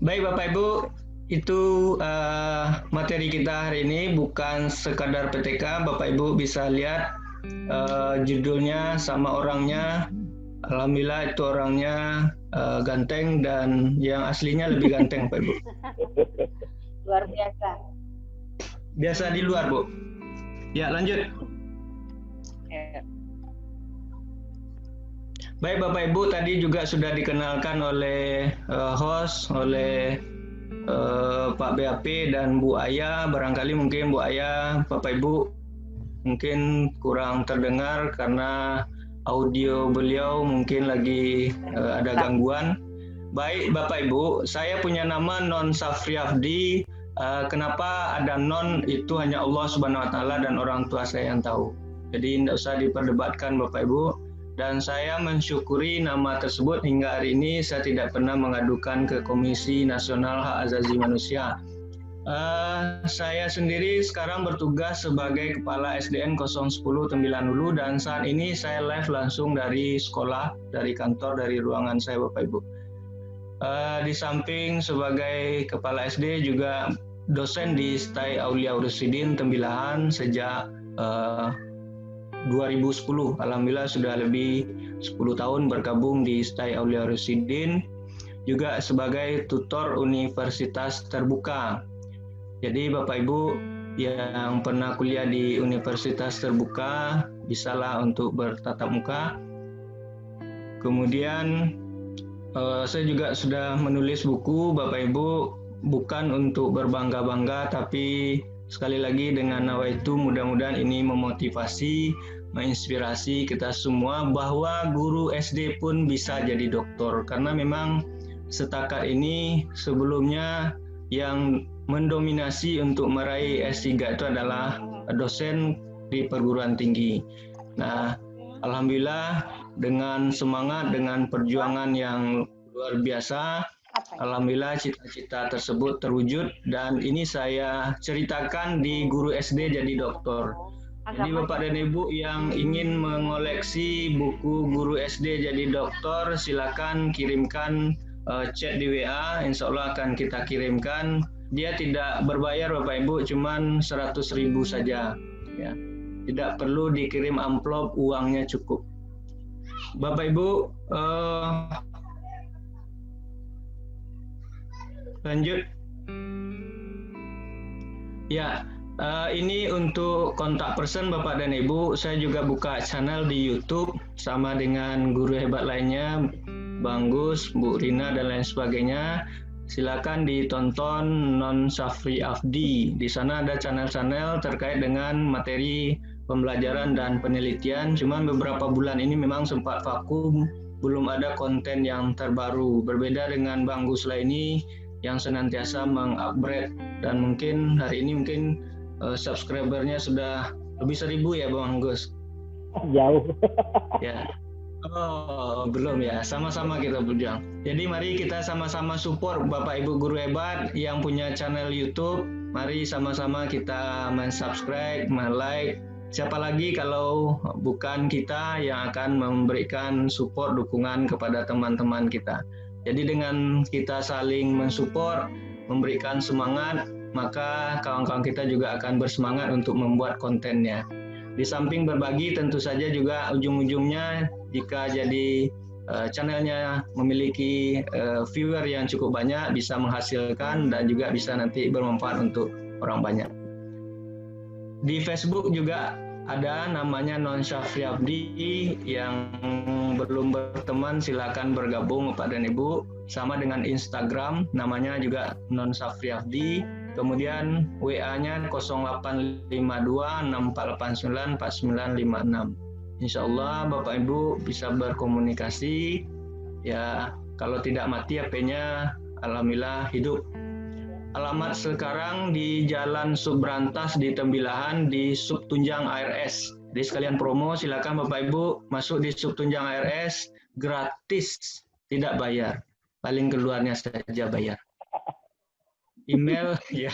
Baik Bapak Ibu, itu materi kita hari ini bukan sekadar PTK. Bapak Ibu bisa lihat judulnya sama orangnya. Alhamdulillah itu orangnya ganteng dan yang aslinya lebih ganteng Bapak Ibu. Luar biasa. Biasa di luar Bu. Ya lanjut. Baik Bapak Ibu, tadi juga sudah dikenalkan oleh host, oleh Pak BAP dan Bu Aya. Barangkali mungkin Bu Aya, Bapak Ibu mungkin kurang terdengar karena audio beliau mungkin lagi ada gangguan. Baik Bapak Ibu, saya punya nama Non Safriafdi. Kenapa ada non itu hanya Allah Subhanahu Wa Taala dan orang tua saya yang tahu. Jadi tidak usah diperdebatkan Bapak Ibu. Dan saya mensyukuri nama tersebut hingga hari ini saya tidak pernah mengadukan ke Komisi Nasional Hak Asasi Manusia. Saya sendiri sekarang bertugas sebagai Kepala SDN 010 Tembilan Hulu dan saat ini saya live langsung dari sekolah, dari kantor, dari ruangan saya Bapak Ibu. Di samping sebagai Kepala SD juga dosen di STAI Aulia Ursidin Tembilahan sejak 2010. Alhamdulillah sudah lebih 10 tahun bergabung di STAI Aulia Ursidin, juga sebagai tutor Universitas Terbuka. Jadi Bapak Ibu yang pernah kuliah di Universitas Terbuka bisalah untuk bertatap muka. Kemudian saya juga sudah menulis buku Bapak Ibu, bukan untuk berbangga-bangga tapi sekali lagi dengan nawaitu mudah-mudahan ini memotivasi, menginspirasi kita semua bahwa guru SD pun bisa jadi doktor. Karena memang setakat ini sebelumnya yang mendominasi untuk meraih S3 itu adalah dosen di perguruan tinggi. Nah, alhamdulillah dengan semangat, dengan perjuangan yang luar biasa, alhamdulillah cita-cita tersebut terwujud dan ini saya ceritakan di Guru SD Jadi Doktor. Jadi Bapak dan Ibu yang ingin mengoleksi buku Guru SD Jadi Doktor, silakan kirimkan chat di WA, insya Allah akan kita kirimkan. Dia tidak berbayar Bapak Ibu, cuman 100.000 saja. Ya. Tidak perlu dikirim amplop, uangnya cukup. Bapak Ibu, lanjut. Ya, ini untuk kontak person Bapak dan Ibu. Saya juga buka channel di YouTube sama dengan guru hebat lainnya, Bang Gus, Bu Rina dan lain sebagainya. Silakan ditonton Non Safriafdi. Di sana ada channel-channel terkait dengan materi pembelajaran dan penelitian. Cuman beberapa bulan ini memang sempat vakum, belum ada konten yang terbaru. Berbeda dengan Bang Gus lainnya yang senantiasa mengupgrade dan mungkin hari ini mungkin subscribernya sudah lebih 1.000 ya Bang Gus. Jauh. Ya. Oh, belum ya. Sama-sama kita berjuang. Jadi mari kita sama-sama support Bapak Ibu guru hebat yang punya channel YouTube. Mari sama-sama kita men-subscribe, men-like. Siapa lagi kalau bukan kita yang akan memberikan support dukungan kepada teman-teman kita. Jadi dengan kita saling mensupport, memberikan semangat, maka kawan-kawan kita juga akan bersemangat untuk membuat kontennya. Di samping berbagi tentu saja juga ujung-ujungnya jika jadi channelnya memiliki viewer yang cukup banyak bisa menghasilkan dan juga bisa nanti bermanfaat untuk orang banyak. Di Facebook juga ada namanya Non Safriafdi, yang belum berteman silakan bergabung Bapak dan Ibu. Sama dengan Instagram namanya juga Non Safriafdi. Kemudian WA-nya 085264894956. Insya Allah Bapak Ibu bisa berkomunikasi. Ya, kalau tidak mati HP-nya, alhamdulillah hidup. Alamat sekarang di Jalan Subrantas di Tembilahan di Subtunjang ARS. Jadi sekalian promo, silakan Bapak Ibu masuk di Subtunjang ARS gratis, tidak bayar. Paling keluarnya saja bayar. Email ya,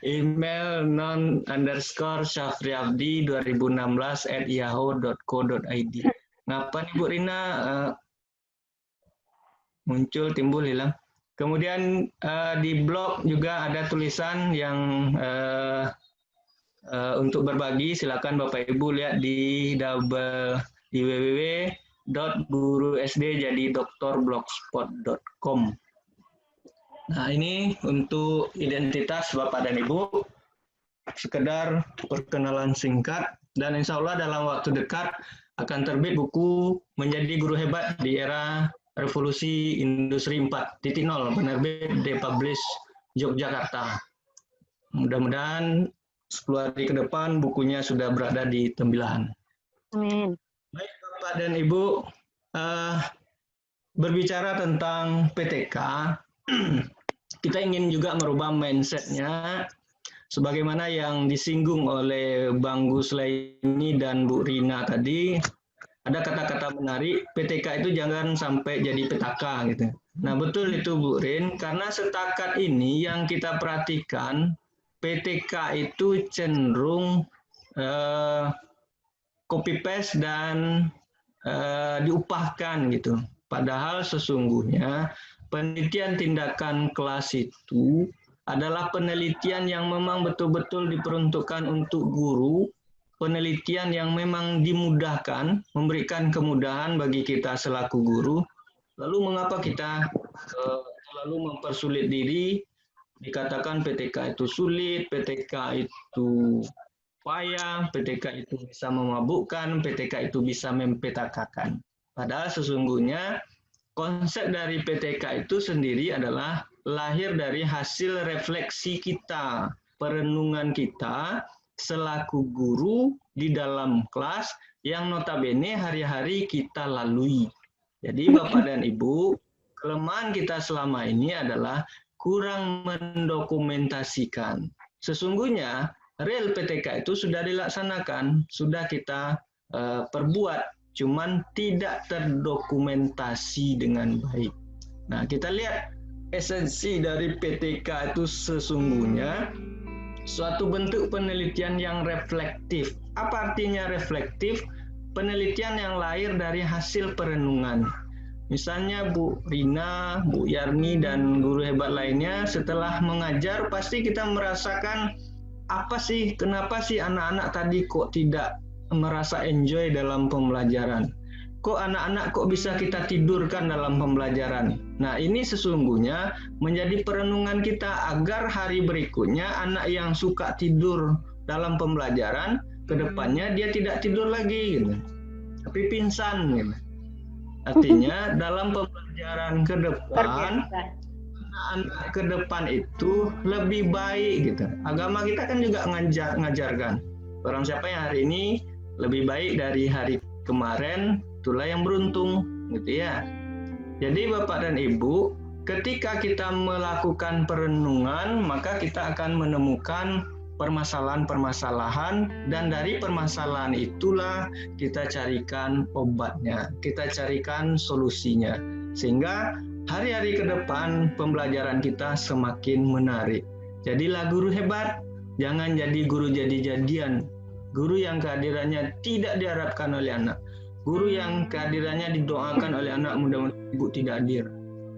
email non_safriafdi2016@yahoo.co.id. Ngapa nih Bu Rina muncul timbul hilang? Kemudian di blog juga ada tulisan yang untuk berbagi. Silakan Bapak Ibu lihat di www.gurusdjadidoktorblogspot.com. Nah, ini untuk identitas Bapak dan Ibu, sekedar perkenalan singkat, dan insya Allah dalam waktu dekat akan terbit buku Menjadi Guru Hebat di Era Revolusi Industri 4.0, penerbit Republish Yogyakarta. Mudah-mudahan 10 hari ke depan bukunya sudah berada di tembilahan. Amin. Baik Bapak dan Ibu, berbicara tentang PTK, kita ingin juga merubah mindset-nya sebagaimana yang disinggung oleh Bang Gus Laini dan Bu Rina tadi. Ada kata-kata menarik, PTK itu jangan sampai jadi petaka gitu. Nah, betul itu Bu Rin, karena setakat ini yang kita perhatikan, PTK itu cenderung copy paste dan diupahkan gitu. Padahal sesungguhnya penelitian tindakan kelas itu adalah penelitian yang memang betul-betul diperuntukkan untuk guru, penelitian yang memang dimudahkan, memberikan kemudahan bagi kita selaku guru. Lalu mengapa kita selalu mempersulit diri? Dikatakan PTK itu sulit, PTK itu payah, PTK itu bisa memabukkan, PTK itu bisa mempetakakan. Padahal sesungguhnya konsep dari PTK itu sendiri adalah lahir dari hasil refleksi kita, perenungan kita selaku guru di dalam kelas yang notabene hari-hari kita lalui. Jadi Bapak dan Ibu, kelemahan kita selama ini adalah kurang mendokumentasikan. Sesungguhnya real PTK itu sudah dilaksanakan, sudah kita perbuat, cuman tidak terdokumentasi dengan baik. Nah, kita lihat esensi dari PTK itu sesungguhnya suatu bentuk penelitian yang reflektif. Apa artinya reflektif? Penelitian yang lahir dari hasil perenungan. Misalnya Bu Rina, Bu Yarni, dan guru hebat lainnya setelah mengajar pasti kita merasakan apa sih, kenapa sih anak-anak tadi kok tidak merasa enjoy dalam pembelajaran? Kok anak-anak kok bisa kita tidurkan dalam pembelajaran? Nah, ini sesungguhnya menjadi perenungan kita agar hari berikutnya anak yang suka tidur dalam pembelajaran, ke depannya dia tidak tidur lagi gitu. Tapi pingsan gitu. Artinya dalam pembelajaran ke depan, anak ke depan itu lebih baik gitu. Agama kita kan juga ngajarkan. Barang siapa yang hari ini lebih baik dari hari kemarin, itulah yang beruntung gitu ya. Jadi Bapak dan Ibu, ketika kita melakukan perenungan, maka kita akan menemukan permasalahan-permasalahan, dan dari permasalahan itulah kita carikan obatnya, kita carikan solusinya, sehingga hari-hari ke depan pembelajaran kita semakin menarik. Jadilah guru hebat, jangan jadi guru jadi-jadian, guru yang kehadirannya tidak diharapkan oleh anak, guru yang kehadirannya didoakan oleh anak, mudah-mudahan ibu tidak hadir,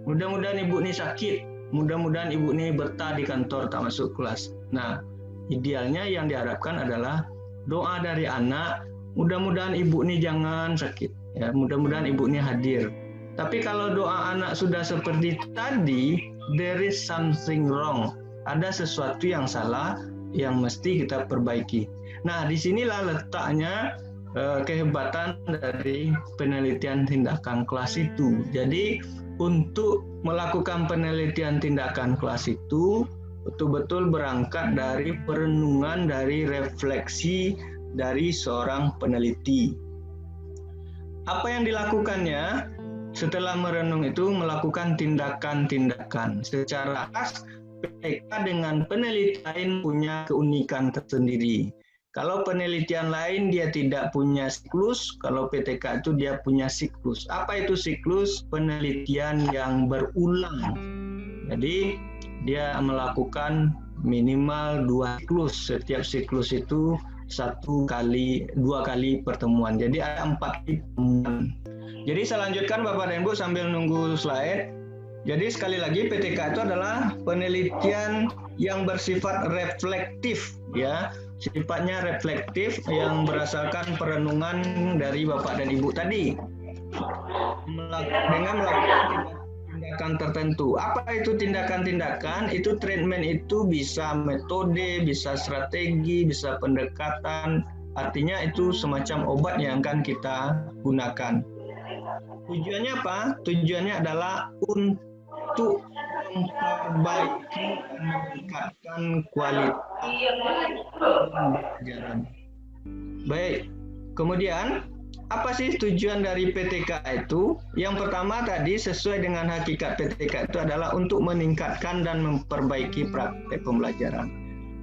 mudah-mudahan ibu ini sakit, mudah-mudahan ibu ini betah di kantor tak masuk kelas. Nah, idealnya yang diharapkan adalah doa dari anak, mudah-mudahan ibu ini jangan sakit, ya, mudah-mudahan ibu ini hadir. Tapi kalau doa anak sudah seperti tadi, there is something wrong. Ada sesuatu yang salah yang mesti kita perbaiki. Nah, disinilah letaknya kehebatan dari penelitian tindakan kelas itu. Jadi, untuk melakukan penelitian tindakan kelas itu, betul-betul berangkat dari perenungan, dari refleksi dari seorang peneliti. Apa yang dilakukannya setelah merenung itu? Melakukan tindakan-tindakan. Secara khas, PTK dengan penelitian lain punya keunikan tersendiri. Kalau penelitian lain dia tidak punya siklus, kalau PTK itu dia punya siklus. Apa itu siklus? Penelitian yang berulang. Jadi dia melakukan minimal 2 siklus. Setiap siklus itu 1 kali, 2 kali pertemuan. Jadi ada 4 kali pertemuan. Jadi saya lanjutkan Bapak dan Ibu sambil nunggu slide. Jadi sekali lagi PTK itu adalah penelitian yang bersifat reflektif, ya, sifatnya reflektif yang berdasarkan perenungan dari Bapak dan Ibu tadi dengan melakukan tindakan tertentu. Apa itu tindakan-tindakan? Itu treatment itu bisa metode, bisa strategi, bisa pendekatan. Artinya itu semacam obat yang akan kita gunakan. Tujuannya apa? Tujuannya adalah untuk memperbaiki dan meningkatkan kualitas pembelajaran. Baik, kemudian apa sih tujuan dari PTK itu? Yang pertama tadi sesuai dengan hakikat PTK itu adalah untuk meningkatkan dan memperbaiki praktek pembelajaran.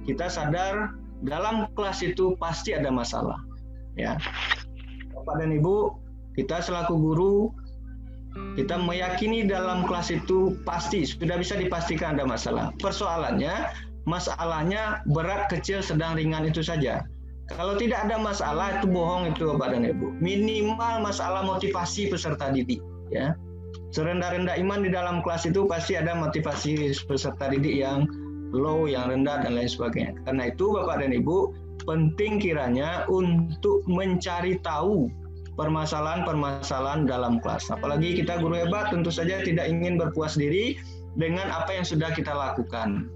Kita sadar dalam kelas itu pasti ada masalah, ya. Bapak dan Ibu, kita selaku guru, kita meyakini dalam kelas itu pasti sudah bisa dipastikan ada masalah. Masalahnya berat, kecil, sedang, ringan itu saja. Kalau tidak ada masalah itu bohong itu Bapak dan Ibu. Minimal masalah motivasi peserta didik, ya. Serendah-rendah iman di dalam kelas itu pasti ada motivasi peserta didik yang low, yang rendah dan lain sebagainya. Karena itu Bapak dan Ibu penting kiranya untuk mencari tahu permasalahan-permasalahan dalam kelas. Apalagi kita guru hebat tentu saja tidak ingin berpuas diri dengan apa yang sudah kita lakukan.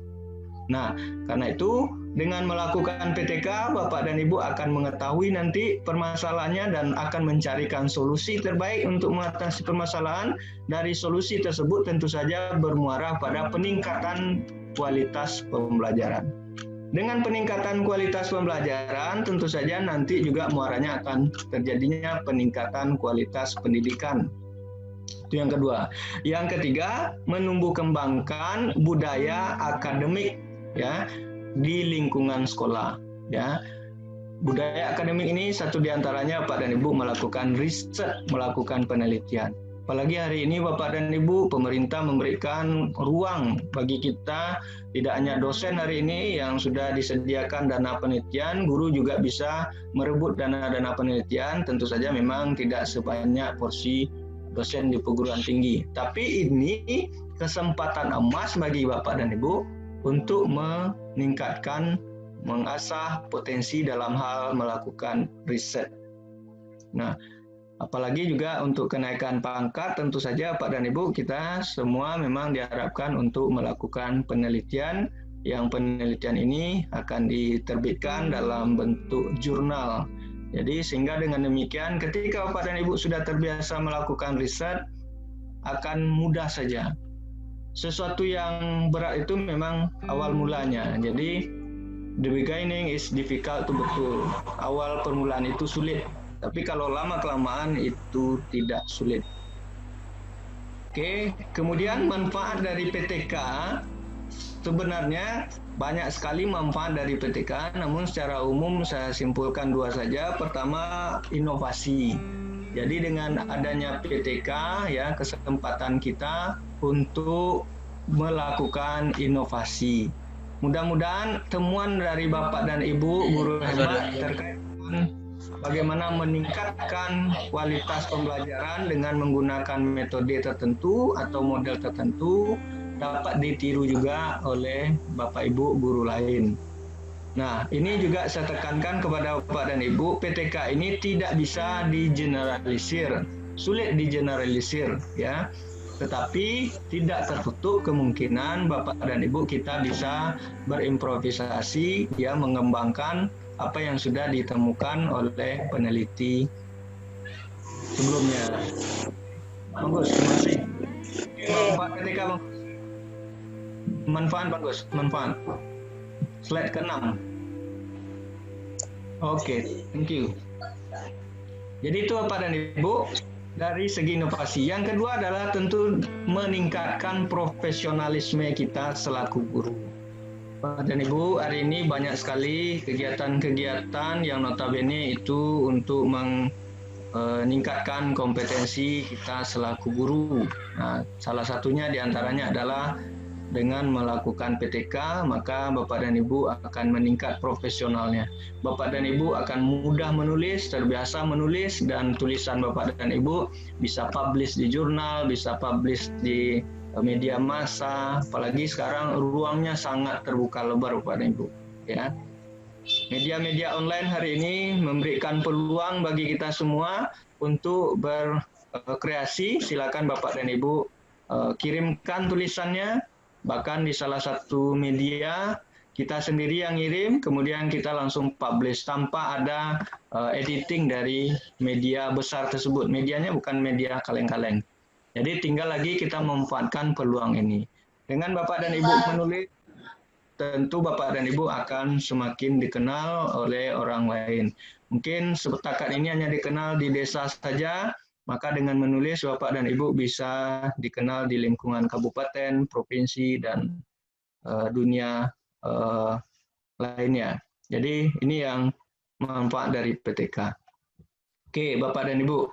Nah, karena itu dengan melakukan PTK, Bapak dan Ibu akan mengetahui nanti permasalahannya dan akan mencarikan solusi terbaik untuk mengatasi permasalahan. Dari solusi tersebut tentu saja bermuara pada peningkatan kualitas pembelajaran. Dengan peningkatan kualitas pembelajaran, tentu saja nanti juga muaranya akan terjadinya peningkatan kualitas pendidikan. Itu yang kedua. Yang ketiga, menumbuh kembangkan budaya akademik, ya, di lingkungan sekolah, ya. Budaya akademik ini satu diantaranya Pak dan Ibu melakukan riset, melakukan penelitian. Apalagi hari ini Bapak dan Ibu, pemerintah memberikan ruang bagi kita, tidak hanya dosen hari ini yang sudah disediakan dana penelitian, guru juga bisa merebut dana-dana penelitian, tentu saja memang tidak sebanyak porsi dosen di perguruan tinggi. Tapi ini kesempatan emas bagi Bapak dan Ibu untuk meningkatkan, mengasah potensi dalam hal melakukan riset. Nah, apalagi juga untuk kenaikan pangkat, tentu saja Pak dan Ibu kita semua memang diharapkan untuk melakukan penelitian, yang penelitian ini akan diterbitkan dalam bentuk jurnal. Jadi sehingga dengan demikian ketika Bapak dan Ibu sudah terbiasa melakukan riset, akan mudah saja. Sesuatu yang berat itu memang awal mulanya. Jadi the beginning is difficult, itu betul. Awal permulaan itu sulit. Tapi kalau lama-kelamaan itu tidak sulit. Oke, kemudian manfaat dari PTK, sebenarnya banyak sekali manfaat dari PTK, namun secara umum saya simpulkan dua saja. Pertama, inovasi. Jadi dengan adanya PTK, ya, kesempatan kita untuk melakukan inovasi. Mudah-mudahan temuan dari Bapak dan Ibu guru hebat terkait dengan bagaimana meningkatkan kualitas pembelajaran dengan menggunakan metode tertentu atau model tertentu dapat ditiru juga oleh Bapak Ibu guru lain. Nah, ini juga saya tekankan kepada Bapak dan Ibu, PTK ini tidak bisa digeneralisir, sulit digeneralisir, ya. Tetapi tidak tertutup kemungkinan Bapak dan Ibu kita bisa berimprovisasi, ya, mengembangkan apa yang sudah ditemukan oleh peneliti sebelumnya. Bagus, terima kasih. Manfaat ketika manfaat. Slide ke-6. Oke, thank you. Jadi itu Bapak dan Ibu dari segi inovasi. Yang kedua adalah tentu meningkatkan profesionalisme kita selaku guru. Bapak dan Ibu, hari ini banyak sekali kegiatan-kegiatan yang notabene itu untuk meningkatkan kompetensi kita selaku guru. Nah, salah satunya diantaranya adalah dengan melakukan PTK, maka Bapak dan Ibu akan meningkat profesionalnya. Bapak dan Ibu akan mudah menulis, terbiasa menulis, dan tulisan Bapak dan Ibu bisa publish di jurnal, bisa publish di media massa, apalagi sekarang ruangnya sangat terbuka lebar Bapak dan Ibu. Ya, media-media online hari ini memberikan peluang bagi kita semua untuk berkreasi. Silakan Bapak dan Ibu kirimkan tulisannya, bahkan di salah satu media kita sendiri yang ngirim, kemudian kita langsung publish tanpa ada editing dari media besar tersebut. Medianya bukan media kaleng-kaleng. Jadi tinggal lagi kita memanfaatkan peluang ini. Dengan Bapak dan Ibu menulis, tentu Bapak dan Ibu akan semakin dikenal oleh orang lain. Mungkin setakat ini hanya dikenal di desa saja, maka dengan menulis Bapak dan Ibu bisa dikenal di lingkungan kabupaten, provinsi, dan dunia lainnya. Jadi ini yang manfaat dari PTK. Oke, Bapak dan Ibu.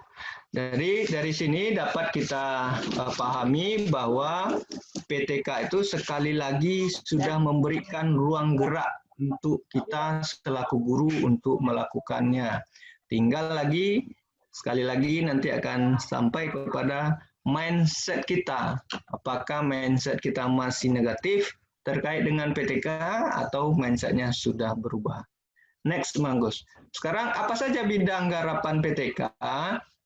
Dari sini dapat kita pahami bahwa PTK itu sekali lagi sudah memberikan ruang gerak untuk kita selaku guru untuk melakukannya. Tinggal lagi, sekali lagi nanti akan sampai kepada mindset kita. Apakah mindset kita masih negatif terkait dengan PTK atau mindsetnya sudah berubah. Next, Manggus. Sekarang apa saja bidang garapan PTK?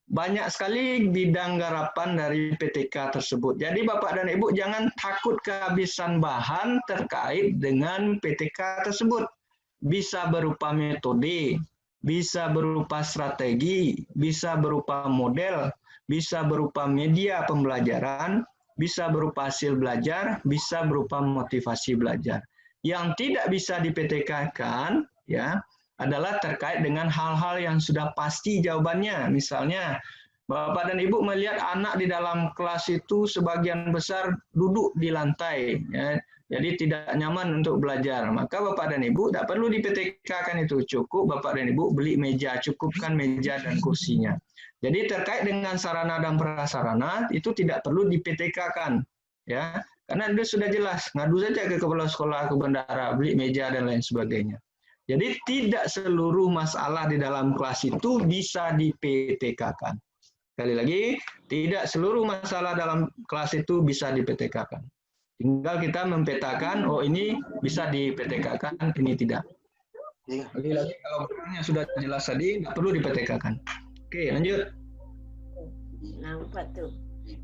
Banyak sekali bidang garapan dari PTK tersebut. Jadi Bapak dan Ibu jangan takut kehabisan bahan terkait dengan PTK tersebut. Bisa berupa metode, bisa berupa strategi, bisa berupa model, bisa berupa media pembelajaran, bisa berupa hasil belajar, bisa berupa motivasi belajar. Yang tidak bisa di-PTK-kan ya adalah terkait dengan hal-hal yang sudah pasti jawabannya. Misalnya, Bapak dan Ibu melihat anak di dalam kelas itu sebagian besar duduk di lantai, ya, jadi tidak nyaman untuk belajar. Maka Bapak dan Ibu tidak perlu di-PTK-kan itu, cukup Bapak dan Ibu beli meja, cukupkan meja dan kursinya. Jadi terkait dengan sarana dan prasarana itu tidak perlu di-PTK-kan, ya, karena itu sudah jelas, ngadu saja ke kepala sekolah, ke bendahara, beli meja dan lain sebagainya. Jadi tidak seluruh masalah di dalam kelas itu bisa di-PTK-kan. Sekali lagi, tidak seluruh masalah dalam kelas itu bisa di-PTK-kan. Tinggal kita mempetakan, oh ini bisa di-PTK-kan, ini tidak. Lagi-lagi kalau benarnya sudah jelas tadi, nggak perlu di-PTK-kan. Oke, lanjut. Nampak tuh.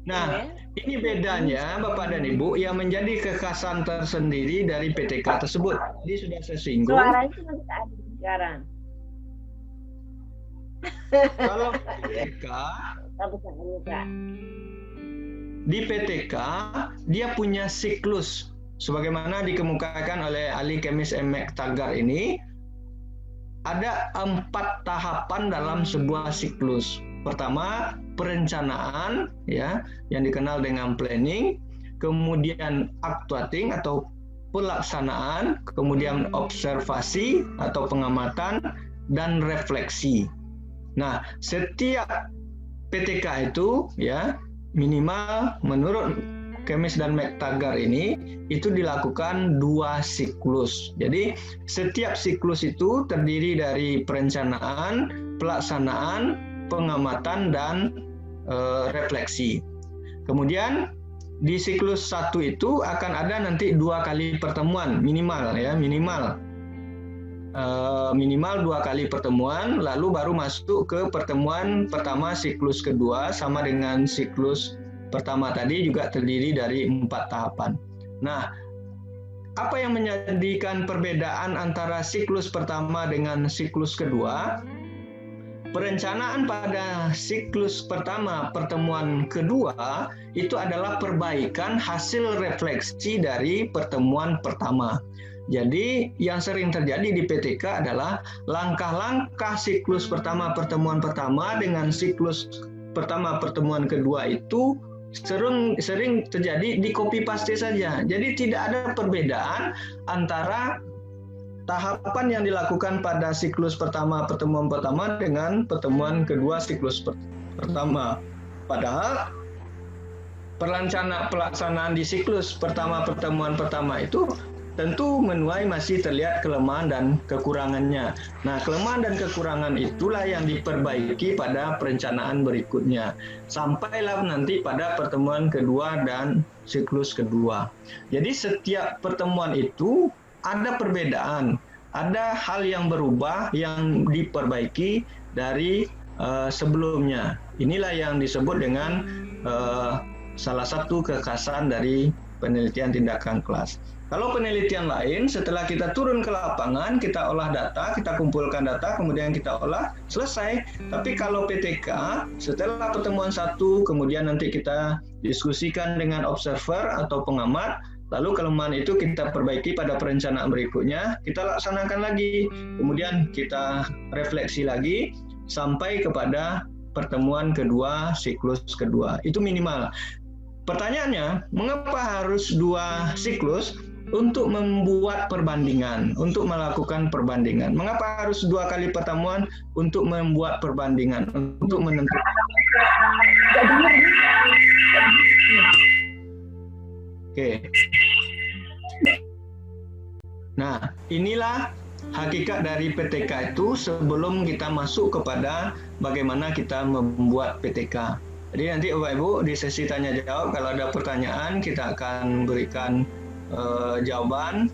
Nah, ini bedanya Bapak dan Ibu yang menjadi kekhasan tersendiri dari PTK tersebut. Jadi sudah saya singgung. Suaranya cuma kita ada sekarang. Kalau PTK, di PTK dia punya siklus. Sebagaimana dikemukakan oleh ahli kemis Emek Tagar ini, ada 4 tahapan dalam sebuah siklus. Pertama, perencanaan ya yang dikenal dengan planning, kemudian actuating atau pelaksanaan, kemudian observasi atau pengamatan, dan refleksi. Nah, setiap PTK itu ya minimal menurut Kemis dan Mektagar ini itu dilakukan 2 siklus. Jadi setiap siklus itu terdiri dari perencanaan, pelaksanaan, pengamatan, dan refleksi. Kemudian di siklus 1 itu akan ada nanti 2 kali pertemuan minimal ya, minimal 2 kali pertemuan, lalu baru masuk ke pertemuan pertama siklus kedua sama dengan siklus pertama tadi juga terdiri dari 4 tahapan. Nah, apa yang menjadikan perbedaan antara siklus pertama dengan siklus kedua? Perencanaan pada siklus pertama pertemuan kedua itu adalah perbaikan hasil refleksi dari pertemuan pertama. Jadi yang sering terjadi di PTK adalah langkah-langkah siklus pertama pertemuan pertama dengan siklus pertama pertemuan kedua itu sering terjadi di copy paste saja. Jadi tidak ada perbedaan antara tahapan yang dilakukan pada siklus pertama pertemuan pertama dengan pertemuan kedua siklus pertama. Padahal pelaksanaan di siklus pertama pertemuan pertama itu tentu menuai masih terlihat kelemahan dan kekurangannya. Nah, kelemahan dan kekurangan itulah yang diperbaiki pada perencanaan berikutnya. Sampailah nanti pada pertemuan kedua dan siklus kedua. Jadi setiap pertemuan itu ada perbedaan, ada hal yang berubah, yang diperbaiki dari sebelumnya. Inilah yang disebut dengan salah satu kekhasan dari penelitian tindakan kelas. Kalau penelitian lain, setelah kita turun ke lapangan, kita olah data, kita kumpulkan data, kemudian kita olah, selesai. Tapi kalau PTK, setelah pertemuan satu, kemudian nanti kita diskusikan dengan observer atau pengamat, lalu kelemahan itu kita perbaiki pada perencanaan berikutnya, kita laksanakan lagi, kemudian kita refleksi lagi, sampai kepada pertemuan kedua, siklus kedua. Itu minimal. Pertanyaannya, mengapa harus 2 siklus untuk membuat perbandingan, untuk melakukan perbandingan? Mengapa harus 2 kali pertemuan untuk membuat perbandingan, untuk menentukan? Oke. Nah, inilah hakikat dari PTK itu sebelum kita masuk kepada bagaimana kita membuat PTK. Jadi nanti Bapak Ibu di sesi tanya jawab, kalau ada pertanyaan kita akan berikan jawaban.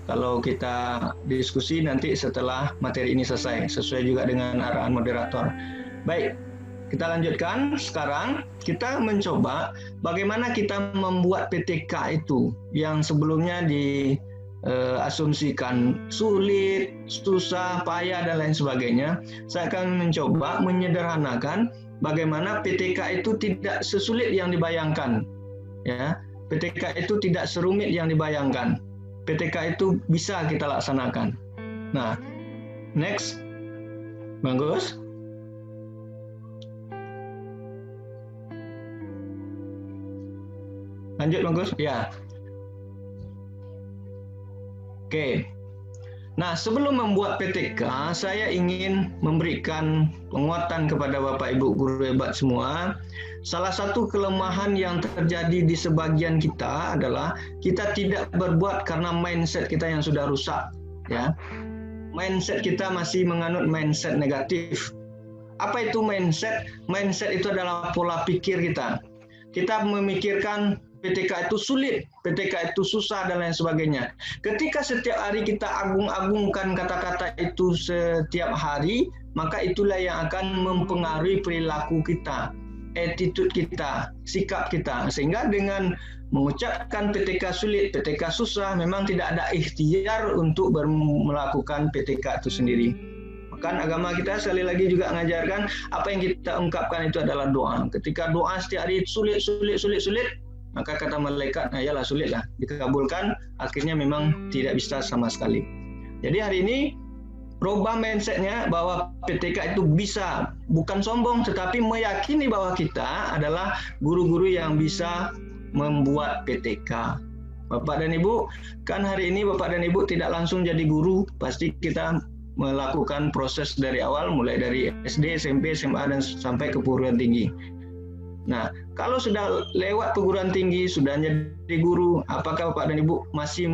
Kalau kita diskusi nanti setelah materi ini selesai, sesuai juga dengan arahan moderator. Baik, kita lanjutkan. Sekarang kita mencoba bagaimana kita membuat PTK itu yang sebelumnya diasumsikan sulit, susah, payah, dan lain sebagainya. Saya akan mencoba menyederhanakan bagaimana PTK itu tidak sesulit yang dibayangkan, ya. PTK itu tidak serumit yang dibayangkan. PTK itu bisa kita laksanakan. Nah, next, bagus. Lanjut, bagus. Ya. Oke. Nah, sebelum membuat PTK, saya ingin memberikan penguatan kepada Bapak Ibu guru hebat semua. Salah satu kelemahan yang terjadi di sebagian kita adalah kita tidak berbuat karena mindset kita yang sudah rusak, ya. Mindset kita masih menganut mindset negatif. Apa itu mindset? Mindset itu adalah pola pikir kita. Kita memikirkan PTK itu sulit, PTK itu susah, dan lain sebagainya. Ketika setiap hari kita agung-agungkan kata-kata itu setiap hari, maka itulah yang akan mempengaruhi perilaku kita, attitude kita, sikap kita. Sehingga dengan mengucapkan PTK sulit, PTK susah, memang tidak ada ikhtiar untuk melakukan PTK itu sendiri. Bahkan agama kita sekali lagi juga mengajarkan apa yang kita ungkapkan itu adalah doa. Ketika doa setiap hari sulit, maka kata malaikat, nah yalah sulit lah, dikabulkan, akhirnya memang tidak bisa sama sekali. Jadi hari ini, rubah mindsetnya bahwa PTK itu bisa, bukan sombong, tetapi meyakini bahwa kita adalah guru-guru yang bisa membuat PTK. Bapak dan Ibu, kan hari ini Bapak dan Ibu tidak langsung jadi guru, pasti kita melakukan proses dari awal, mulai dari SD, SMP, SMA, dan sampai ke perguruan tinggi. Nah, kalau sudah lewat perguruan tinggi, sudah jadi guru, apakah Bapak dan Ibu masih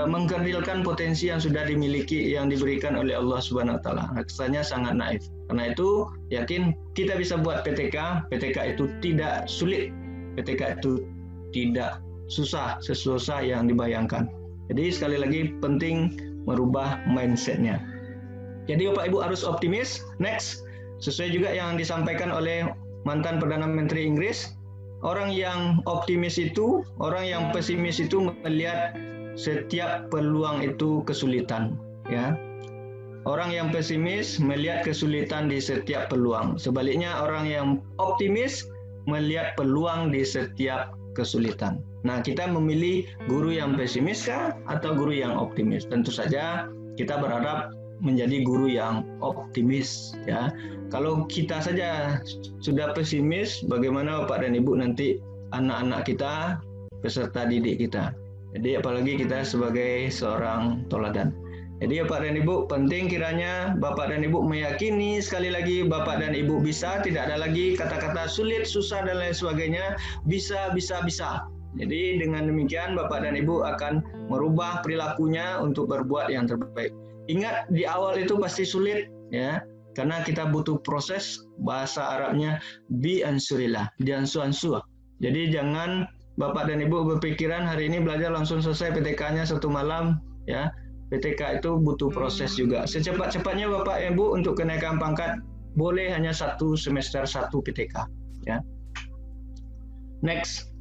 mengkerdilkan potensi yang sudah dimiliki, yang diberikan oleh Allah Subhanahu wa Ta'ala? Rasanya sangat naif. Karena itu, yakin kita bisa buat PTK. PTK itu tidak sulit, PTK itu tidak susah, sesusah yang dibayangkan. Jadi sekali lagi penting merubah mindsetnya. Jadi Bapak Ibu harus optimis. Next, sesuai juga yang disampaikan oleh mantan Perdana Menteri Inggris, orang yang optimis itu, orang yang pesimis itu melihat setiap peluang itu kesulitan, ya. Orang yang pesimis melihat kesulitan di setiap peluang. Sebaliknya orang yang optimis melihat peluang di setiap kesulitan. Nah, kita memilih guru yang pesimis kah atau guru yang optimis? Tentu saja kita berharap menjadi guru yang optimis, ya. Kalau kita saja sudah pesimis, bagaimana Bapak dan Ibu nanti anak-anak kita, peserta didik kita. Jadi apalagi kita sebagai seorang toladan. Jadi Bapak dan Ibu, penting kiranya Bapak dan Ibu meyakini, sekali lagi Bapak dan Ibu bisa, tidak ada lagi kata-kata sulit, susah, dan lain sebagainya. Bisa. Jadi dengan demikian Bapak dan Ibu akan merubah perilakunya untuk berbuat yang terbaik. Ingat di awal itu pasti sulit ya, karena kita butuh proses. Bahasa Arabnya bi ansurillah, diansu-ansu. Jadi jangan Bapak dan Ibu berpikiran hari ini belajar langsung selesai PTK-nya satu malam ya. PTK itu butuh proses juga. Secepat-cepatnya Bapak Ibu untuk kenaikan pangkat boleh hanya 1 semester 1 PTK ya. Next.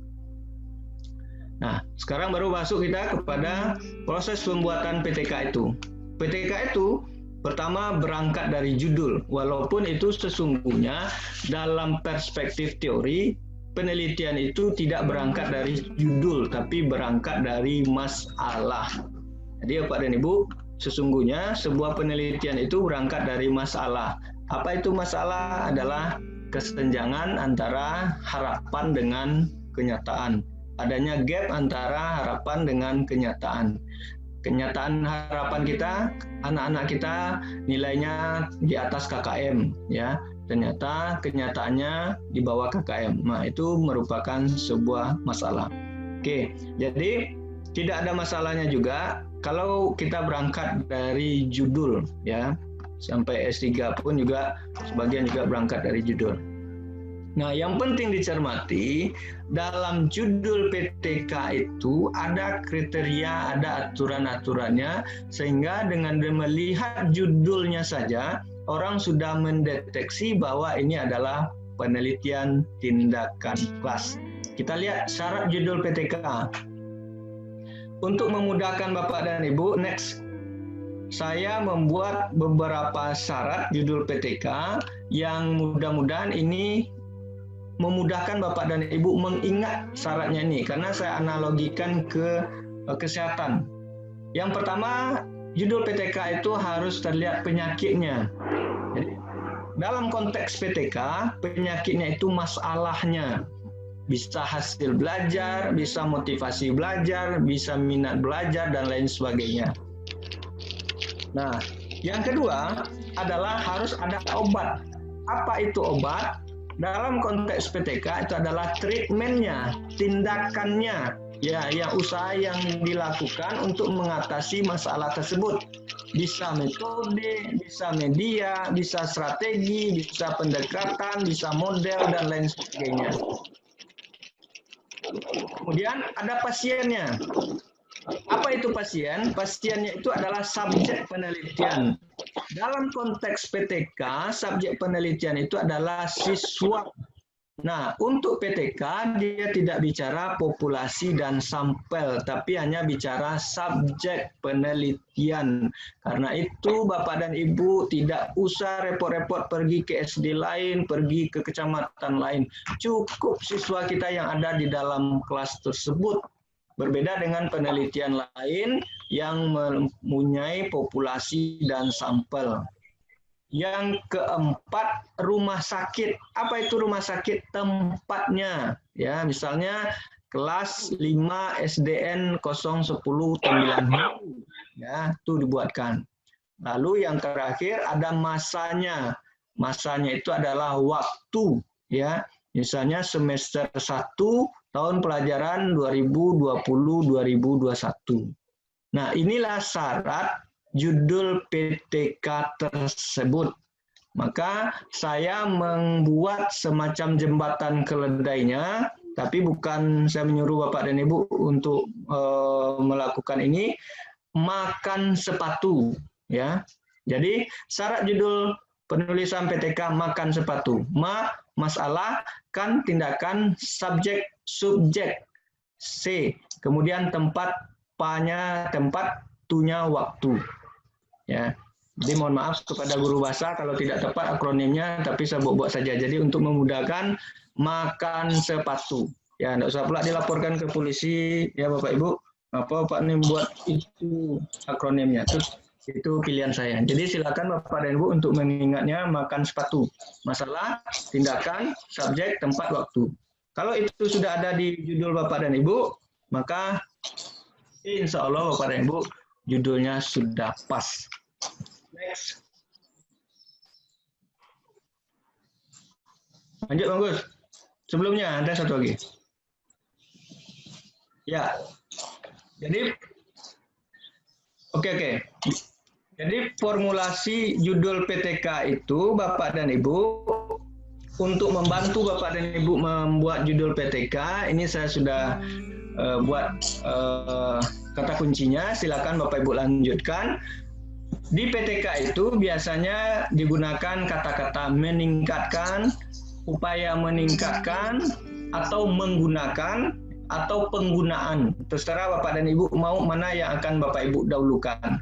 Nah, sekarang baru masuk kita kepada proses pembuatan PTK itu. PTK itu pertama berangkat dari judul, walaupun itu sesungguhnya dalam perspektif teori, penelitian itu tidak berangkat dari judul, tapi berangkat dari masalah. Jadi Bapak dan Ibu, sesungguhnya sebuah penelitian itu berangkat dari masalah. Apa itu masalah? Adalah kesenjangan antara harapan dengan kenyataan. Adanya gap antara harapan dengan kenyataan. Kenyataan harapan kita, anak-anak kita nilainya di atas KKM, ya. Ternyata kenyataannya di bawah KKM. Nah, itu merupakan sebuah masalah. Oke, jadi tidak ada masalahnya juga kalau kita berangkat dari judul, ya. Sampai S3 pun juga sebagian juga berangkat dari judul. Nah, yang penting dicermati dalam judul PTK itu ada kriteria, ada aturan-aturannya, sehingga dengan melihat judulnya saja orang sudah mendeteksi bahwa ini adalah penelitian tindakan kelas. Kita lihat syarat judul PTK. Untuk memudahkan Bapak dan Ibu, next. Saya membuat beberapa syarat judul PTK yang mudah-mudahan ini memudahkan Bapak dan Ibu mengingat syaratnya ini, karena saya analogikan ke kesehatan. Yang pertama, judul PTK itu harus terlihat penyakitnya. Jadi, dalam konteks PTK, penyakitnya itu masalahnya. Bisa hasil belajar, bisa motivasi belajar, bisa minat belajar, dan lain sebagainya. Nah, yang kedua adalah harus ada obat. Apa itu obat? Dalam konteks PTK itu adalah treatmentnya, tindakannya, ya, yang usaha yang dilakukan untuk mengatasi masalah tersebut. Bisa metode, bisa media, bisa strategi, bisa pendekatan, bisa model, dan lain sebagainya. Kemudian ada pasiennya. Apa itu pasien? Pasiennya itu adalah subjek penelitian. Dalam konteks PTK, subjek penelitian itu adalah siswa. Nah, untuk PTK dia tidak bicara populasi dan sampel, tapi hanya bicara subjek penelitian. Karena itu Bapak dan Ibu tidak usah repot-repot pergi ke SD lain, pergi ke kecamatan lain. Cukup siswa kita yang ada di dalam kelas tersebut. Berbeda dengan penelitian lain yang mempunyai populasi dan sampel. Yang keempat, rumah sakit. Apa itu rumah sakit? Tempatnya. Ya, misalnya kelas 5 SDN 010 Tembilan. Ya, itu dibuatkan. Lalu yang terakhir ada masanya. Masanya itu adalah waktu, ya. Misalnya semester 1 tahun pelajaran 2020-2021. Nah, inilah syarat judul PTK tersebut. Maka saya membuat semacam jembatan keledainya, tapi bukan saya menyuruh Bapak dan Ibu untuk melakukan ini, makan sepatu, ya. Jadi syarat judul penulisan PTK makan sepatu. Masalah, kan tindakan, subjek, subjek, C. Kemudian tempat, P-nya tempat, Tu-nya waktu. Ya. Jadi mohon maaf kepada guru bahasa kalau tidak tepat akronimnya, tapi saya buat saja. Jadi untuk memudahkan, makan sepatu. Ya, tidak usah pula dilaporkan ke polisi, ya Bapak Ibu. Apa Pak ini buat itu akronimnya. Terus itu pilihan saya. Jadi silakan Bapak dan Ibu untuk mengingatnya makan sepatu. Masalah, tindakan, subjek, tempat, waktu. Kalau itu sudah ada di judul Bapak dan Ibu, maka insya Allah Bapak dan Ibu judulnya sudah pas. Next. Lanjut Bang Gus. Sebelumnya ada satu lagi. Ya, jadi oke. Jadi formulasi judul PTK itu Bapak dan Ibu, untuk membantu Bapak dan Ibu membuat judul PTK, ini saya sudah buat kata kuncinya, silakan Bapak Ibu lanjutkan. Di PTK itu biasanya digunakan kata-kata meningkatkan, upaya meningkatkan, atau menggunakan, atau penggunaan. Terserah Bapak dan Ibu mau mana yang akan Bapak Ibu dahulukan.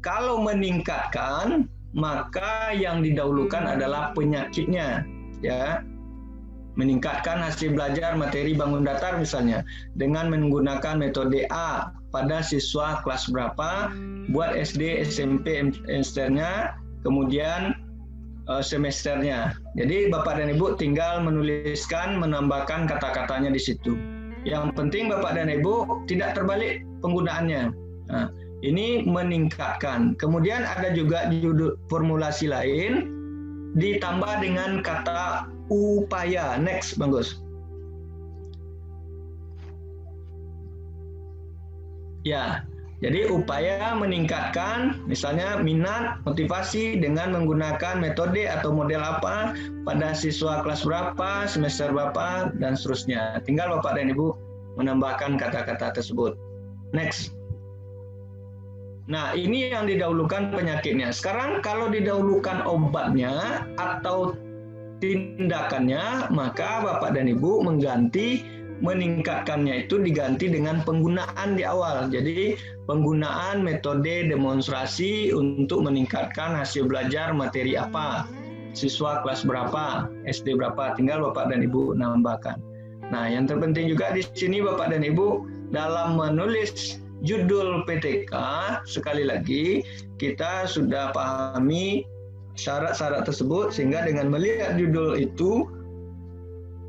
Kalau meningkatkan, maka yang didahulukan adalah penyakitnya, ya. Meningkatkan hasil belajar materi bangun datar misalnya dengan menggunakan metode A pada siswa kelas berapa, buat SD, SMP, semesternya, kemudian semesternya. Jadi Bapak dan Ibu tinggal menuliskan, menambahkan kata-katanya di situ. Yang penting Bapak dan Ibu tidak terbalik penggunaannya. Nah, ini meningkatkan. Kemudian ada juga judul formulasi lain ditambah dengan kata upaya. Next, Bang Gus. Ya, jadi upaya meningkatkan, misalnya minat, motivasi dengan menggunakan metode atau model apa pada siswa kelas berapa, semester berapa, dan seterusnya. Tinggal Bapak dan Ibu menambahkan kata-kata tersebut. Next. Nah, ini yang didahulukan penyakitnya. Sekarang kalau didahulukan obatnya atau tindakannya, maka Bapak dan Ibu mengganti meningkatkannya itu diganti dengan penggunaan di awal. Jadi penggunaan metode demonstrasi untuk meningkatkan hasil belajar materi apa, siswa kelas berapa, SD berapa, tinggal Bapak dan Ibu nambahkan. Nah, yang terpenting juga di sini Bapak dan Ibu dalam menulis judul PTK, sekali lagi kita sudah pahami syarat-syarat tersebut, sehingga dengan melihat judul itu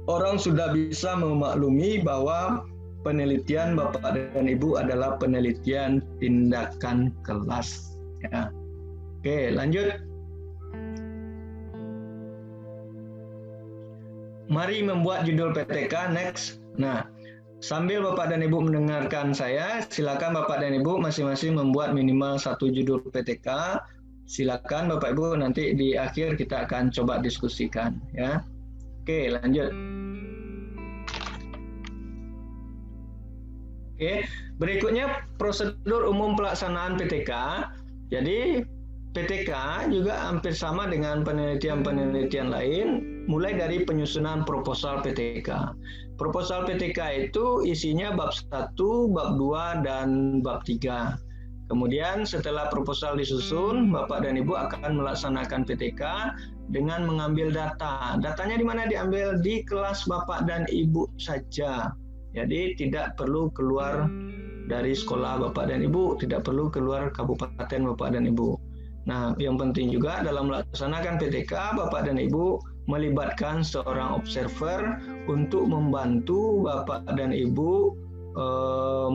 orang sudah bisa memaklumi bahwa penelitian Bapak dan Ibu adalah penelitian tindakan kelas. Ya. Oke, lanjut. Mari membuat judul PTK. Next. Nah, sambil Bapak dan Ibu mendengarkan saya, silakan Bapak dan Ibu masing-masing membuat minimal satu judul PTK. Silakan Bapak Ibu, nanti di akhir kita akan coba diskusikan, ya. Oke, lanjut. Oke, berikutnya prosedur umum pelaksanaan PTK. Jadi PTK juga hampir sama dengan penelitian-penelitian lain, mulai dari penyusunan proposal PTK. Proposal PTK itu isinya bab 1, bab 2, dan bab 3. Kemudian setelah proposal disusun, Bapak dan Ibu akan melaksanakan PTK dengan mengambil data. Datanya di mana diambil? Di kelas Bapak dan Ibu saja. Jadi tidak perlu keluar dari sekolah Bapak dan Ibu, tidak perlu keluar kabupaten Bapak dan Ibu. Nah, yang penting juga dalam melaksanakan PTK, Bapak dan Ibu melibatkan seorang observer untuk membantu Bapak dan Ibu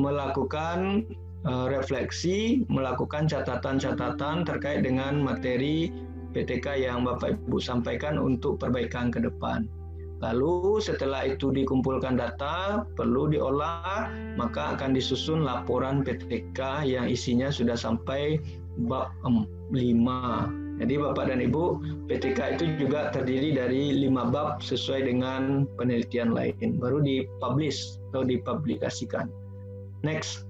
melakukan refleksi, melakukan catatan-catatan terkait dengan materi PTK yang Bapak Ibu sampaikan untuk perbaikan ke depan. Lalu setelah itu dikumpulkan data, perlu diolah, maka akan disusun laporan PTK yang isinya sudah sampai bab 5. Jadi Bapak dan Ibu, PTK itu juga terdiri dari 5 bab sesuai dengan penelitian lain. Baru dipublish atau dipublikasikan. Next.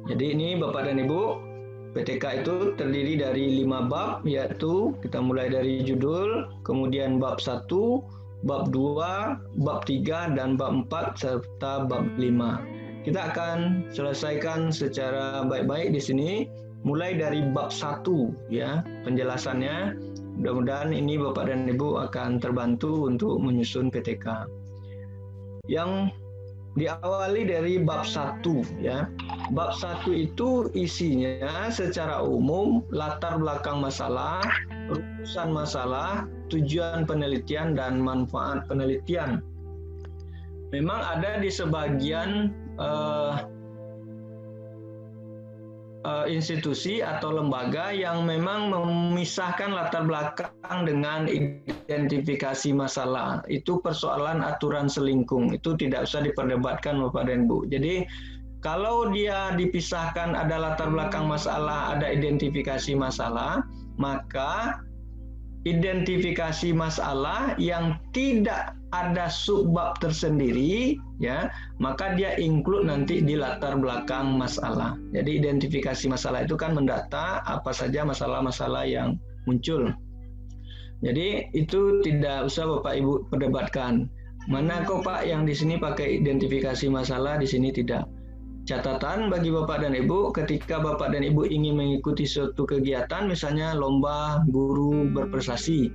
Jadi ini Bapak dan Ibu, PTK itu terdiri dari 5 bab, yaitu kita mulai dari judul, kemudian bab 1, bab 2, bab 3, dan bab 4, serta bab 5. Kita akan selesaikan secara baik-baik di sini, mulai dari bab 1, ya, penjelasannya. Mudah-mudahan ini Bapak dan Ibu akan terbantu untuk menyusun PTK. Yang diawali dari bab 1, ya. Bab 1 itu isinya secara umum latar belakang masalah, rumusan masalah, tujuan penelitian, dan manfaat penelitian. Memang ada di sebagian institusi atau lembaga yang memang memisahkan latar belakang dengan identifikasi masalah. Itu persoalan aturan selingkung, itu tidak usah diperdebatkan Bapak dan Ibu. Jadi kalau dia dipisahkan ada latar belakang masalah, ada identifikasi masalah, maka identifikasi masalah yang tidak ada subbab tersendiri, ya, maka dia include nanti di latar belakang masalah. Jadi identifikasi masalah itu kan mendata apa saja masalah-masalah yang muncul. Jadi itu tidak usah Bapak Ibu perdebatkan. Mana kok Pak yang di sini pakai identifikasi masalah, di sini tidak. Catatan bagi Bapak dan Ibu, ketika Bapak dan Ibu ingin mengikuti suatu kegiatan, misalnya lomba guru berprestasi,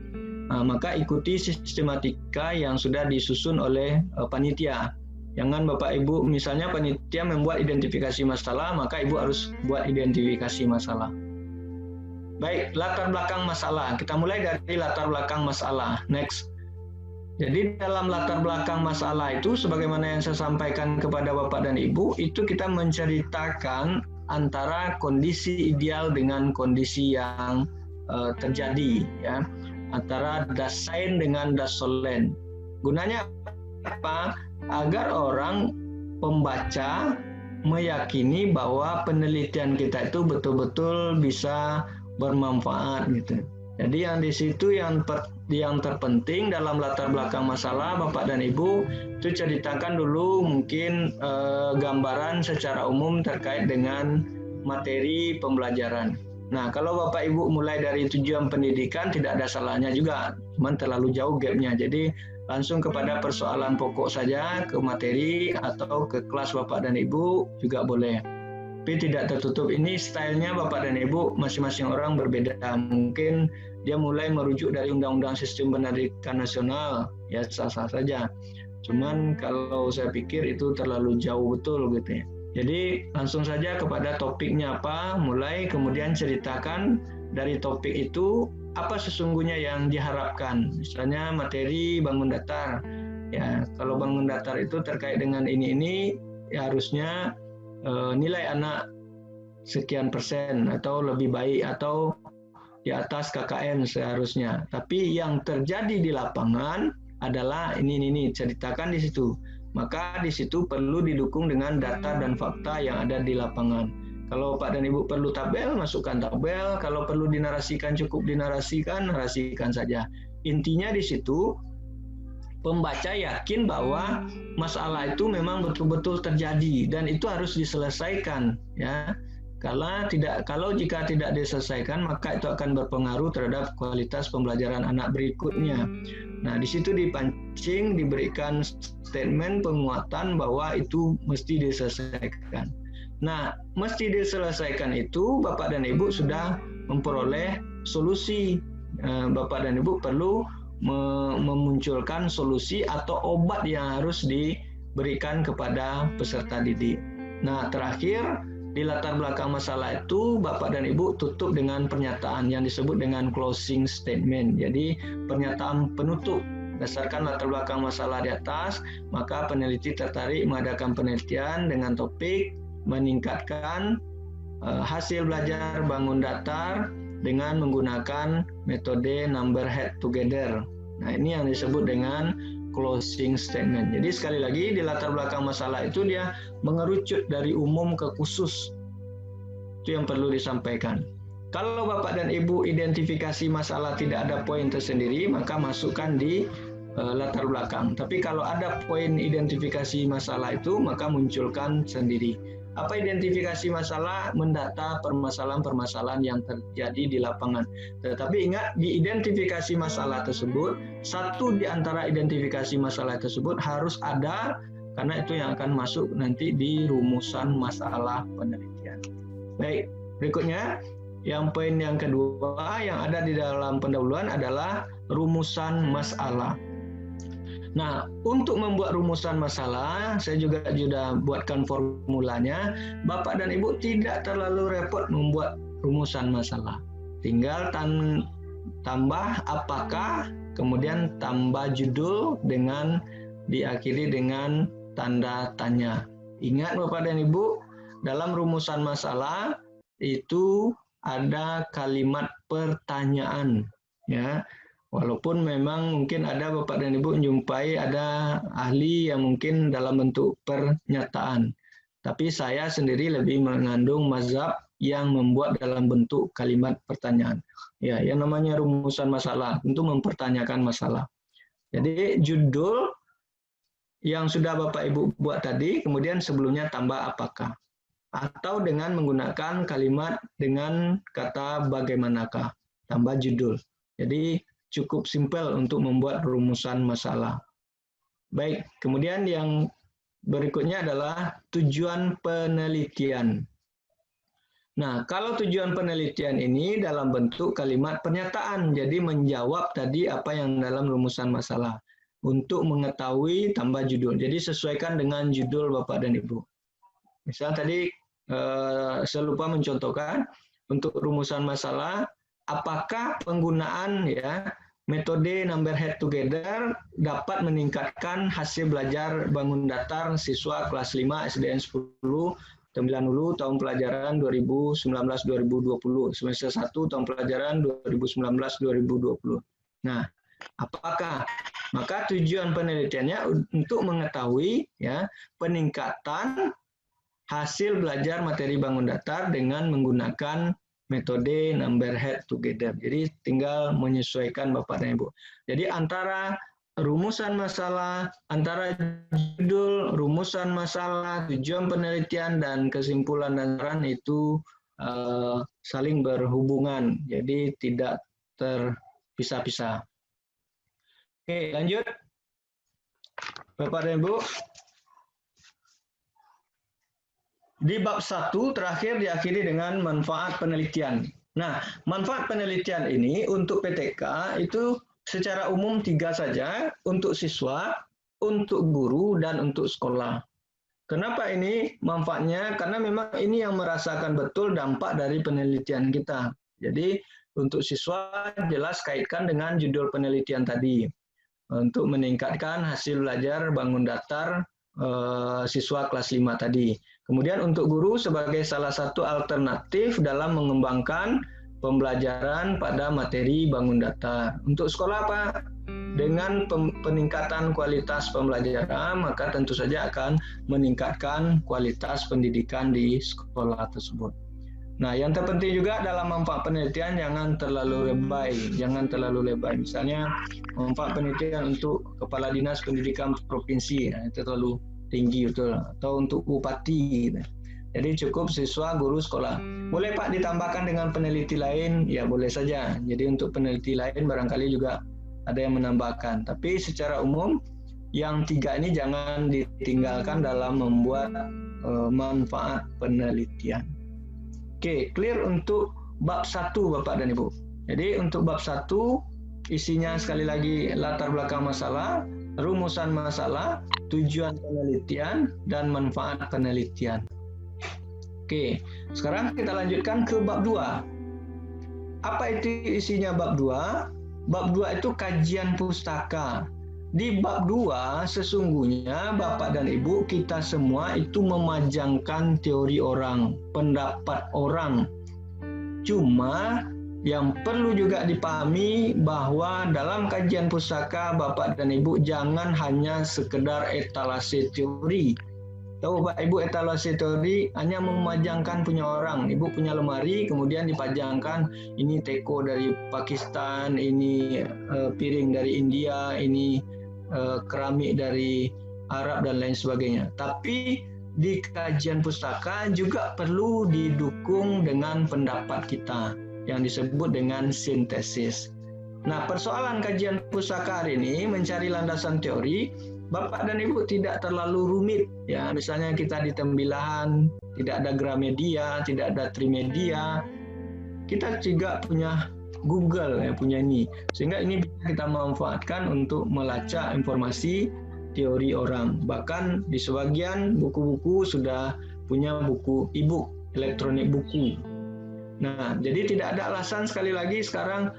maka ikuti sistematika yang sudah disusun oleh panitia. Jangan Bapak Ibu, misalnya panitia membuat identifikasi masalah, maka Ibu harus buat identifikasi masalah. Baik, latar belakang masalah. Kita mulai dari latar belakang masalah. Next. Jadi dalam latar belakang masalah itu, sebagaimana yang saya sampaikan kepada Bapak dan Ibu, itu kita menceritakan antara kondisi ideal dengan kondisi yang terjadi, ya, antara das sein dengan das sollen. Gunanya apa? Agar orang pembaca meyakini bahwa penelitian kita itu betul-betul bisa bermanfaat, gitu. Jadi yang di situ yang terpenting dalam latar belakang masalah Bapak dan Ibu itu ceritakan dulu mungkin gambaran secara umum terkait dengan materi pembelajaran. Nah, kalau Bapak Ibu mulai dari tujuan pendidikan tidak ada salahnya juga, cuman terlalu jauh gapnya. Jadi langsung kepada persoalan pokok saja, ke materi atau ke kelas Bapak dan Ibu juga boleh. Tapi tidak tertutup, ini stylenya Bapak dan Ibu masing-masing orang berbeda. Mungkin dia mulai merujuk dari Undang-Undang Sistem Pendidikan Nasional, ya sah-sah saja. Cuman kalau saya pikir itu terlalu jauh betul gitu ya. Jadi langsung saja kepada topiknya apa, mulai kemudian ceritakan dari topik itu apa sesungguhnya yang diharapkan. Misalnya materi bangun datar. Ya, kalau bangun datar itu terkait dengan ini ya harusnya nilai anak sekian persen atau lebih baik atau di atas KKM seharusnya. Tapi yang terjadi di lapangan adalah ini ceritakan di situ. Maka di situ perlu didukung dengan data dan fakta yang ada di lapangan. Kalau Pak dan Ibu perlu tabel, masukkan tabel. Kalau perlu dinarasikan, cukup dinarasikan, narasikan saja. Intinya di situ pembaca yakin bahwa masalah itu memang betul-betul terjadi dan itu harus diselesaikan, ya. Kalau jika tidak diselesaikan, maka itu akan berpengaruh terhadap kualitas pembelajaran anak berikutnya. Nah, di situ dipancing, diberikan statement penguatan bahwa itu mesti diselesaikan. Nah, mesti diselesaikan itu Bapak dan Ibu sudah memperoleh solusi. Bapak dan Ibu perlu memunculkan solusi atau obat yang harus diberikan kepada peserta didik. Nah, terakhir di latar belakang masalah itu Bapak dan Ibu tutup dengan pernyataan yang disebut dengan closing statement. Jadi pernyataan penutup. Berdasarkan latar belakang masalah di atas, maka peneliti tertarik mengadakan penelitian dengan topik meningkatkan hasil belajar bangun datar dengan menggunakan metode number head together. Nah, ini yang disebut dengan closing statement. Jadi sekali lagi di latar belakang masalah itu dia mengerucut dari umum ke khusus. Itu yang perlu disampaikan. Kalau Bapak dan Ibu identifikasi masalah tidak ada poin tersendiri, maka masukkan di latar belakang. Tapi kalau ada poin identifikasi masalah itu, maka munculkan sendiri. Apa identifikasi masalah? Mendata permasalahan-permasalahan yang terjadi di lapangan. Tetapi ingat, di identifikasi masalah tersebut, satu di antara identifikasi masalah tersebut harus ada, karena itu yang akan masuk nanti di rumusan masalah penelitian. Baik, berikutnya, yang poin yang kedua yang ada di dalam pendahuluan adalah rumusan masalah. Nah, untuk membuat rumusan masalah, saya juga sudah buatkan formulanya. Bapak dan Ibu tidak terlalu repot membuat rumusan masalah. Tinggal tambah apakah, kemudian tambah judul dengan diakhiri dengan tanda tanya. Ingat Bapak dan Ibu, dalam rumusan masalah, itu ada kalimat pertanyaan, ya. Walaupun memang mungkin ada Bapak dan Ibu menjumpai ada ahli yang mungkin dalam bentuk pernyataan. Tapi saya sendiri lebih mengandung mazhab yang membuat dalam bentuk kalimat pertanyaan. Ya, yang namanya rumusan masalah, untuk mempertanyakan masalah. Jadi judul yang sudah Bapak Ibu buat tadi, kemudian sebelumnya tambah apakah. Atau dengan menggunakan kalimat dengan kata bagaimanakah, tambah judul. Jadi cukup simpel untuk membuat rumusan masalah. Baik, kemudian yang berikutnya adalah tujuan penelitian. Nah, kalau tujuan penelitian ini dalam bentuk kalimat pernyataan, jadi menjawab tadi apa yang dalam rumusan masalah. Untuk mengetahui tambah judul. Jadi sesuaikan dengan judul Bapak dan Ibu. Misal tadi saya lupa mencontohkan untuk rumusan masalah, apakah penggunaan ya metode number head together dapat meningkatkan hasil belajar bangun datar siswa kelas 5 SDN 10 90 tahun pelajaran 2019-2020 semester 1 tahun pelajaran 2019-2020. Nah, apakah maka tujuan penelitiannya untuk mengetahui ya peningkatan hasil belajar materi bangun datar dengan menggunakan metode number head together. Jadi tinggal menyesuaikan Bapak dan Ibu. Jadi antara rumusan masalah, antara judul, rumusan masalah, tujuan penelitian, dan kesimpulan dan saran itu saling berhubungan. Jadi tidak terpisah-pisah. Oke, lanjut. Bapak dan Ibu. Di bab 1 terakhir diakhiri dengan manfaat penelitian. Nah, manfaat penelitian ini untuk PTK itu secara umum 3 saja, untuk siswa, untuk guru, dan untuk sekolah. Kenapa ini manfaatnya? Karena memang ini yang merasakan betul dampak dari penelitian kita. Jadi untuk siswa jelas kaitkan dengan judul penelitian tadi. Untuk meningkatkan hasil belajar bangun datar siswa kelas 5 tadi. Kemudian untuk guru sebagai salah satu alternatif dalam mengembangkan pembelajaran pada materi bangun datar. Untuk sekolah apa? Dengan peningkatan kualitas pembelajaran, maka tentu saja akan meningkatkan kualitas pendidikan di sekolah tersebut. Nah, yang terpenting juga dalam manfaat penelitian jangan terlalu lebay. Misalnya manfaat penelitian untuk kepala dinas pendidikan provinsi, nah, itu terlalu tinggi betul. Atau untuk bupati. Gitu. Jadi cukup siswa, guru, sekolah. Boleh Pak ditambahkan dengan peneliti lain? Ya boleh saja. Jadi untuk peneliti lain barangkali juga ada yang menambahkan. Tapi secara umum yang 3 ini jangan ditinggalkan dalam membuat manfaat penelitian. Oke, clear untuk bab 1 Bapak dan Ibu. Jadi untuk bab 1 isinya sekali lagi latar belakang masalah, rumusan masalah, tujuan penelitian, dan manfaat penelitian. Oke, sekarang kita lanjutkan ke bab 2. Apa itu isinya bab 2? Bab 2 itu kajian pustaka. Di bab 2 sesungguhnya Bapak dan Ibu kita semua itu memajangkan teori orang, pendapat orang. Cuma yang perlu juga dipahami bahwa dalam kajian pustaka Bapak dan Ibu jangan hanya sekedar etalase teori. Tahu Bapak Ibu etalase teori hanya memajangkan punya orang. Ibu punya lemari kemudian dipajangkan ini teko dari Pakistan, ini piring dari India, ini keramik dari Arab dan lain sebagainya. Tapi di kajian pustaka juga perlu didukung dengan pendapat kita yang disebut dengan sintesis. Nah, persoalan kajian pustaka hari ini mencari landasan teori, Bapak dan Ibu tidak terlalu rumit. Ya, misalnya kita di Tembilahan, tidak ada Gramedia, tidak ada Trimedia. Kita juga punya Google yang punya ini, sehingga ini bisa kita manfaatkan untuk melacak informasi teori orang. Bahkan di sebagian buku-buku sudah punya buku e-book, elektronik buku. Nah, jadi tidak ada alasan sekali lagi sekarang,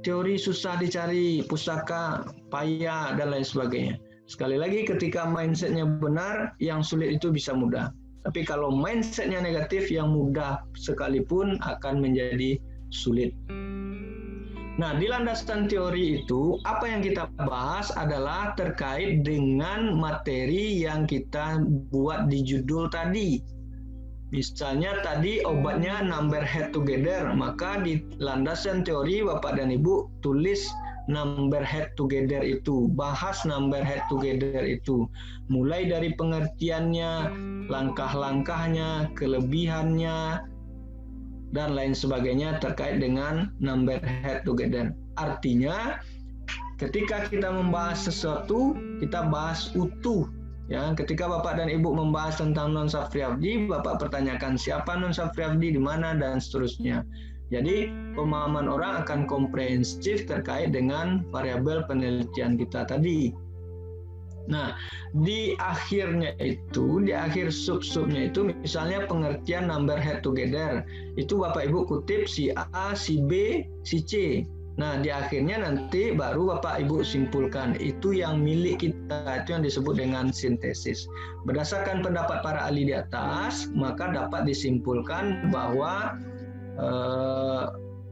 teori susah dicari, pustaka payah dan lain sebagainya. Sekali lagi ketika mindsetnya benar, yang sulit itu bisa mudah. Tapi kalau mindsetnya negatif, yang mudah sekalipun akan menjadi sulit. Nah, di landasan teori itu, apa yang kita bahas adalah terkait dengan materi yang kita buat di judul tadi. Misalnya tadi obatnya number head together, maka di landasan teori Bapak dan Ibu tulis number head together itu, bahas number head together itu. Mulai dari pengertiannya, langkah-langkahnya, kelebihannya, dan lain sebagainya terkait dengan number head together. Artinya, ketika kita membahas sesuatu, kita bahas utuh. Ya, ketika Bapak dan Ibu membahas tentang non Safriabdi, Bapak pertanyakan siapa non Safriabdi, di mana, dan seterusnya. Jadi, pemahaman orang akan komprehensif terkait dengan variabel penelitian kita tadi. Nah, di akhirnya itu, di akhir sub-subnya itu, misalnya pengertian number head together, itu Bapak Ibu kutip si A, si B, si C. Nah, di akhirnya nanti baru Bapak Ibu simpulkan. Itu yang milik kita, itu yang disebut dengan sintesis. Berdasarkan pendapat para ahli di atas, maka dapat disimpulkan bahwa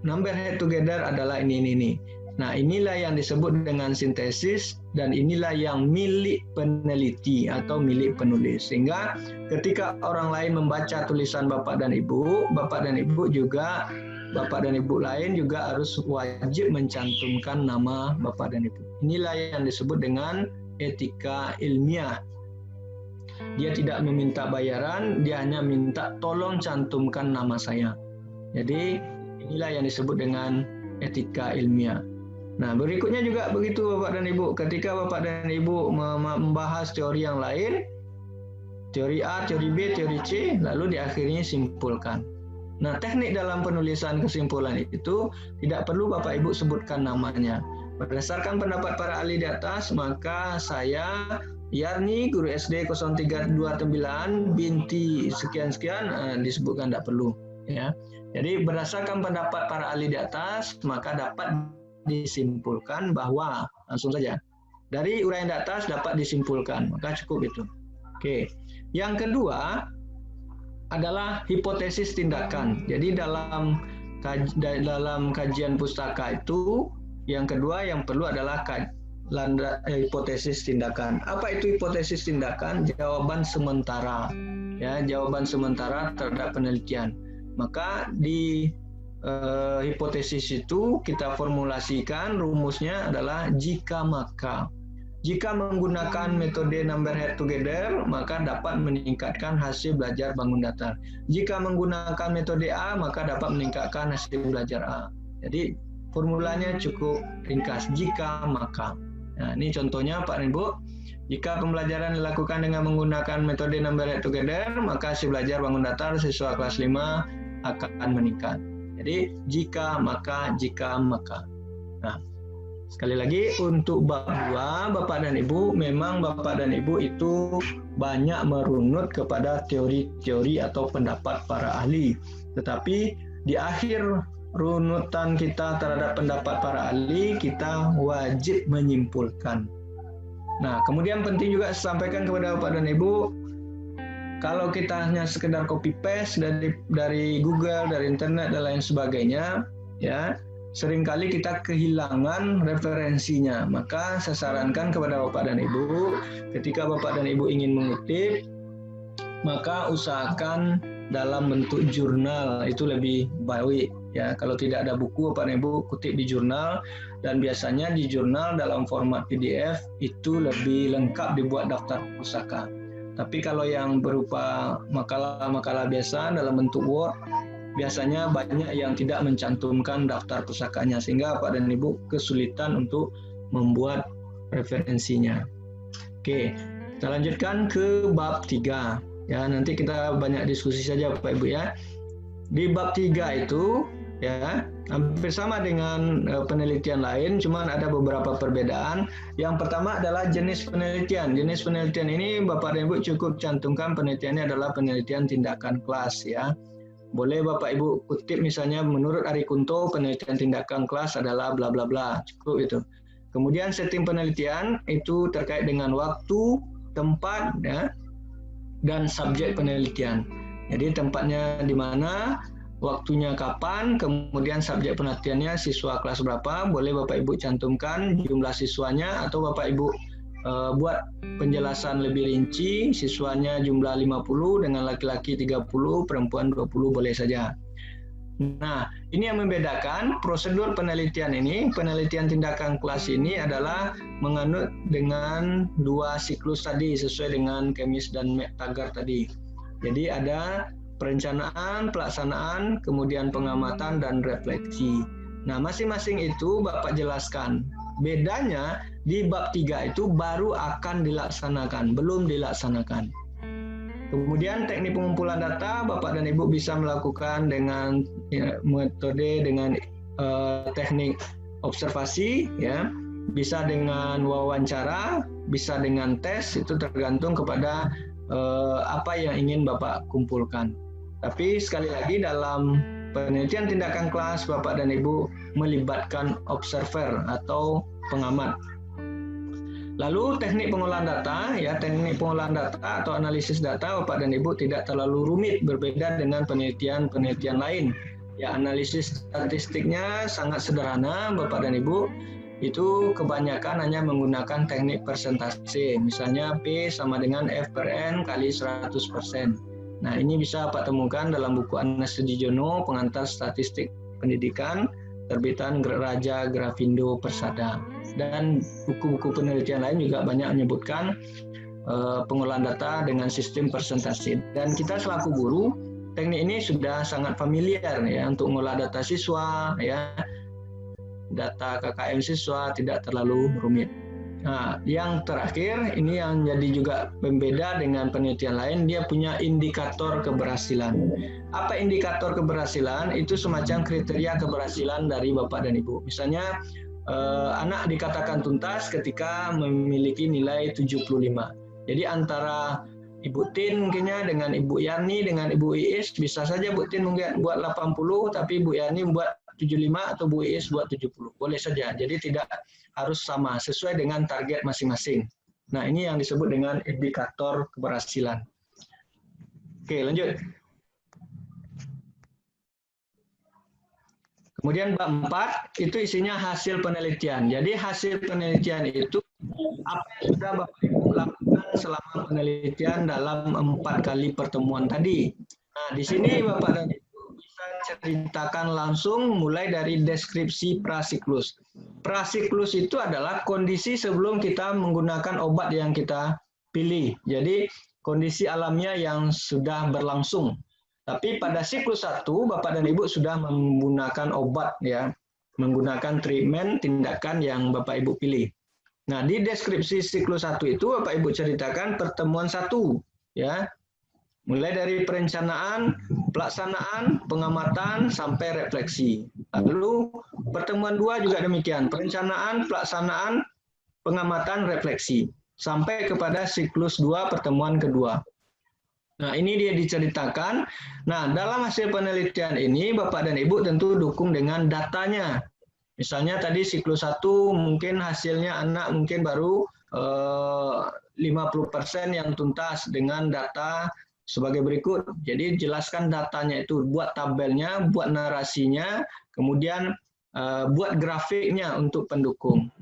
number head together adalah ini. Nah, inilah yang disebut dengan sintesis, dan inilah yang milik peneliti atau milik penulis. Sehingga ketika orang lain membaca tulisan Bapak dan Ibu lain juga harus wajib mencantumkan nama Bapak dan Ibu. Inilah yang disebut dengan etika ilmiah. Dia tidak meminta bayaran, dia hanya minta tolong cantumkan nama saya. Jadi inilah yang disebut dengan etika ilmiah. Nah, berikutnya juga begitu Bapak dan Ibu. Ketika Bapak dan Ibu membahas teori yang lain, teori A, teori B, teori C, lalu di akhirnya simpulkan. Nah, teknik dalam penulisan kesimpulan itu tidak perlu Bapak Ibu sebutkan namanya. Berdasarkan pendapat para ahli di atas, maka saya, Yarni, guru SD 0329, binti sekian-sekian, disebutkan tidak perlu. Ya. Jadi berdasarkan pendapat para ahli di atas, maka dapat disimpulkan bahwa, langsung saja, dari uraian di atas dapat disimpulkan, maka cukup itu. Oke. Yang kedua adalah hipotesis tindakan. Jadi dalam kajian pustaka itu, yang kedua yang perlu adalah hipotesis tindakan. Apa itu hipotesis tindakan? Jawaban sementara. Ya, jawaban sementara terhadap penelitian. Maka di hipotesis itu kita formulasikan rumusnya adalah jika maka. Jika menggunakan metode number head together, maka dapat meningkatkan hasil belajar bangun datar. Jika menggunakan metode A, maka dapat meningkatkan hasil belajar A. Jadi formulanya cukup ringkas, jika maka. Nah, ini contohnya Pak dan Ibu. Jika pembelajaran dilakukan dengan menggunakan metode number head together, maka hasil belajar bangun datar siswa kelas 5 akan meningkat. Jadi jika maka. Nah, sekali lagi untuk bab 2, Bapak dan Ibu, memang Bapak dan Ibu itu banyak merunut kepada teori-teori atau pendapat para ahli. Tetapi di akhir runutan kita terhadap pendapat para ahli, kita wajib menyimpulkan. Nah, kemudian penting juga saya sampaikan kepada Bapak dan Ibu, kalau kita hanya sekedar copy paste dari Google, dari internet dan lain sebagainya, ya, seringkali kita kehilangan referensinya. Maka saya sarankan kepada Bapak dan Ibu, ketika Bapak dan Ibu ingin mengutip, maka usahakan dalam bentuk jurnal, itu lebih baik. Ya, kalau tidak ada buku, Bapak dan Ibu kutip di jurnal, dan biasanya di jurnal dalam format PDF itu lebih lengkap dibuat daftar pusaka. Tapi kalau yang berupa makalah-makalah biasa dalam bentuk Word, biasanya banyak yang tidak mencantumkan daftar pusakanya, sehingga Bapak dan Ibu kesulitan untuk membuat referensinya. Oke, kita lanjutkan ke bab 3. Ya, nanti kita banyak diskusi saja Bapak Ibu ya. Di bab 3 itu ya hampir sama dengan penelitian lain, cuman ada beberapa perbedaan. Yang pertama adalah jenis penelitian. Jenis penelitian ini Bapak dan Ibu cukup cantumkan penelitiannya adalah penelitian tindakan kelas ya. Boleh Bapak Ibu kutip misalnya menurut Ari Kunto penelitian tindakan kelas adalah bla bla bla, cukup itu. Kemudian setting penelitian itu terkait dengan waktu, tempat ya. dan subjek penelitian. Jadi tempatnya di mana, waktunya kapan, kemudian subjek penelitiannya siswa kelas berapa, boleh Bapak Ibu cantumkan jumlah siswanya, atau Bapak Ibu buat penjelasan lebih rinci, siswanya jumlah 50 dengan laki-laki 30, perempuan 20 boleh saja. Nah, ini yang membedakan prosedur penelitian ini. Penelitian tindakan kelas ini adalah menganut dengan 2 siklus tadi, sesuai dengan Kemis dan Tagar tadi. Jadi ada perencanaan, pelaksanaan, kemudian pengamatan, dan refleksi. Nah, masing-masing itu Bapak jelaskan. Bedanya di bab 3 itu baru akan dilaksanakan, belum dilaksanakan. Kemudian teknik pengumpulan data, Bapak dan Ibu bisa melakukan dengan metode dengan teknik observasi, ya, bisa dengan wawancara, bisa dengan tes, itu tergantung kepada apa yang ingin Bapak kumpulkan. Tapi sekali lagi dalam penelitian tindakan kelas, Bapak dan Ibu melibatkan observer atau pengamat. Lalu teknik pengolahan data, ya, teknik pengolahan data atau analisis data Bapak dan Ibu tidak terlalu rumit, berbeda dengan penelitian lain. Ya, analisis statistiknya sangat sederhana Bapak dan Ibu. Itu kebanyakan hanya menggunakan teknik persentase. Misalnya P sama dengan F per N kali 100%. Nah, ini bisa Bapak temukan dalam buku Anas Sudijono, Pengantar Statistik Pendidikan, terbitan Raja Grafindo Persada. Dan buku-buku penelitian lain juga banyak menyebutkan pengolahan data dengan sistem persentase. Dan kita selaku guru, teknik ini sudah sangat familiar ya untuk mengolah data siswa, ya, data KKM siswa, tidak terlalu rumit. Nah, yang terakhir ini yang jadi juga pembeda dengan penelitian lain, dia punya indikator keberhasilan. Apa indikator keberhasilan? Itu semacam kriteria keberhasilan dari Bapak dan Ibu. Misalnya anak dikatakan tuntas ketika memiliki nilai 75. Jadi antara Ibu Tin mungkinnya dengan Ibu Yani dengan Ibu Iis, bisa saja Bu Tin mungkin buat 80 tapi Ibu Yani buat 75 atau Bu Iis buat 70. Boleh saja. Jadi tidak harus sama, sesuai dengan target masing-masing. Nah, ini yang disebut dengan indikator keberhasilan. Oke, lanjut. Kemudian bab 4 itu isinya hasil penelitian. Jadi hasil penelitian itu apa yang sudah Bapak Ibu lakukan selama penelitian dalam 4 kali pertemuan tadi. Nah, di sini Bapak dan Ibu bisa ceritakan langsung mulai dari deskripsi prasiklus. Prasiklus itu adalah kondisi sebelum kita menggunakan obat yang kita pilih. Jadi kondisi alamnya yang sudah berlangsung. Tapi pada siklus 1, Bapak dan Ibu sudah menggunakan obat, ya, menggunakan treatment, tindakan yang Bapak Ibu pilih. Nah, di deskripsi siklus 1 itu Bapak Ibu ceritakan pertemuan 1, ya, mulai dari perencanaan, pelaksanaan, pengamatan, sampai refleksi. Lalu pertemuan 2 juga demikian, perencanaan, pelaksanaan, pengamatan, refleksi, sampai kepada siklus 2, pertemuan kedua. Nah, ini dia diceritakan. Nah, dalam hasil penelitian ini, Bapak dan Ibu tentu dukung dengan datanya. Misalnya tadi siklus 1, mungkin hasilnya anak mungkin baru 50% yang tuntas dengan data sebagai berikut. Jadi jelaskan datanya itu, buat tabelnya, buat narasinya, kemudian buat grafiknya untuk pendukung.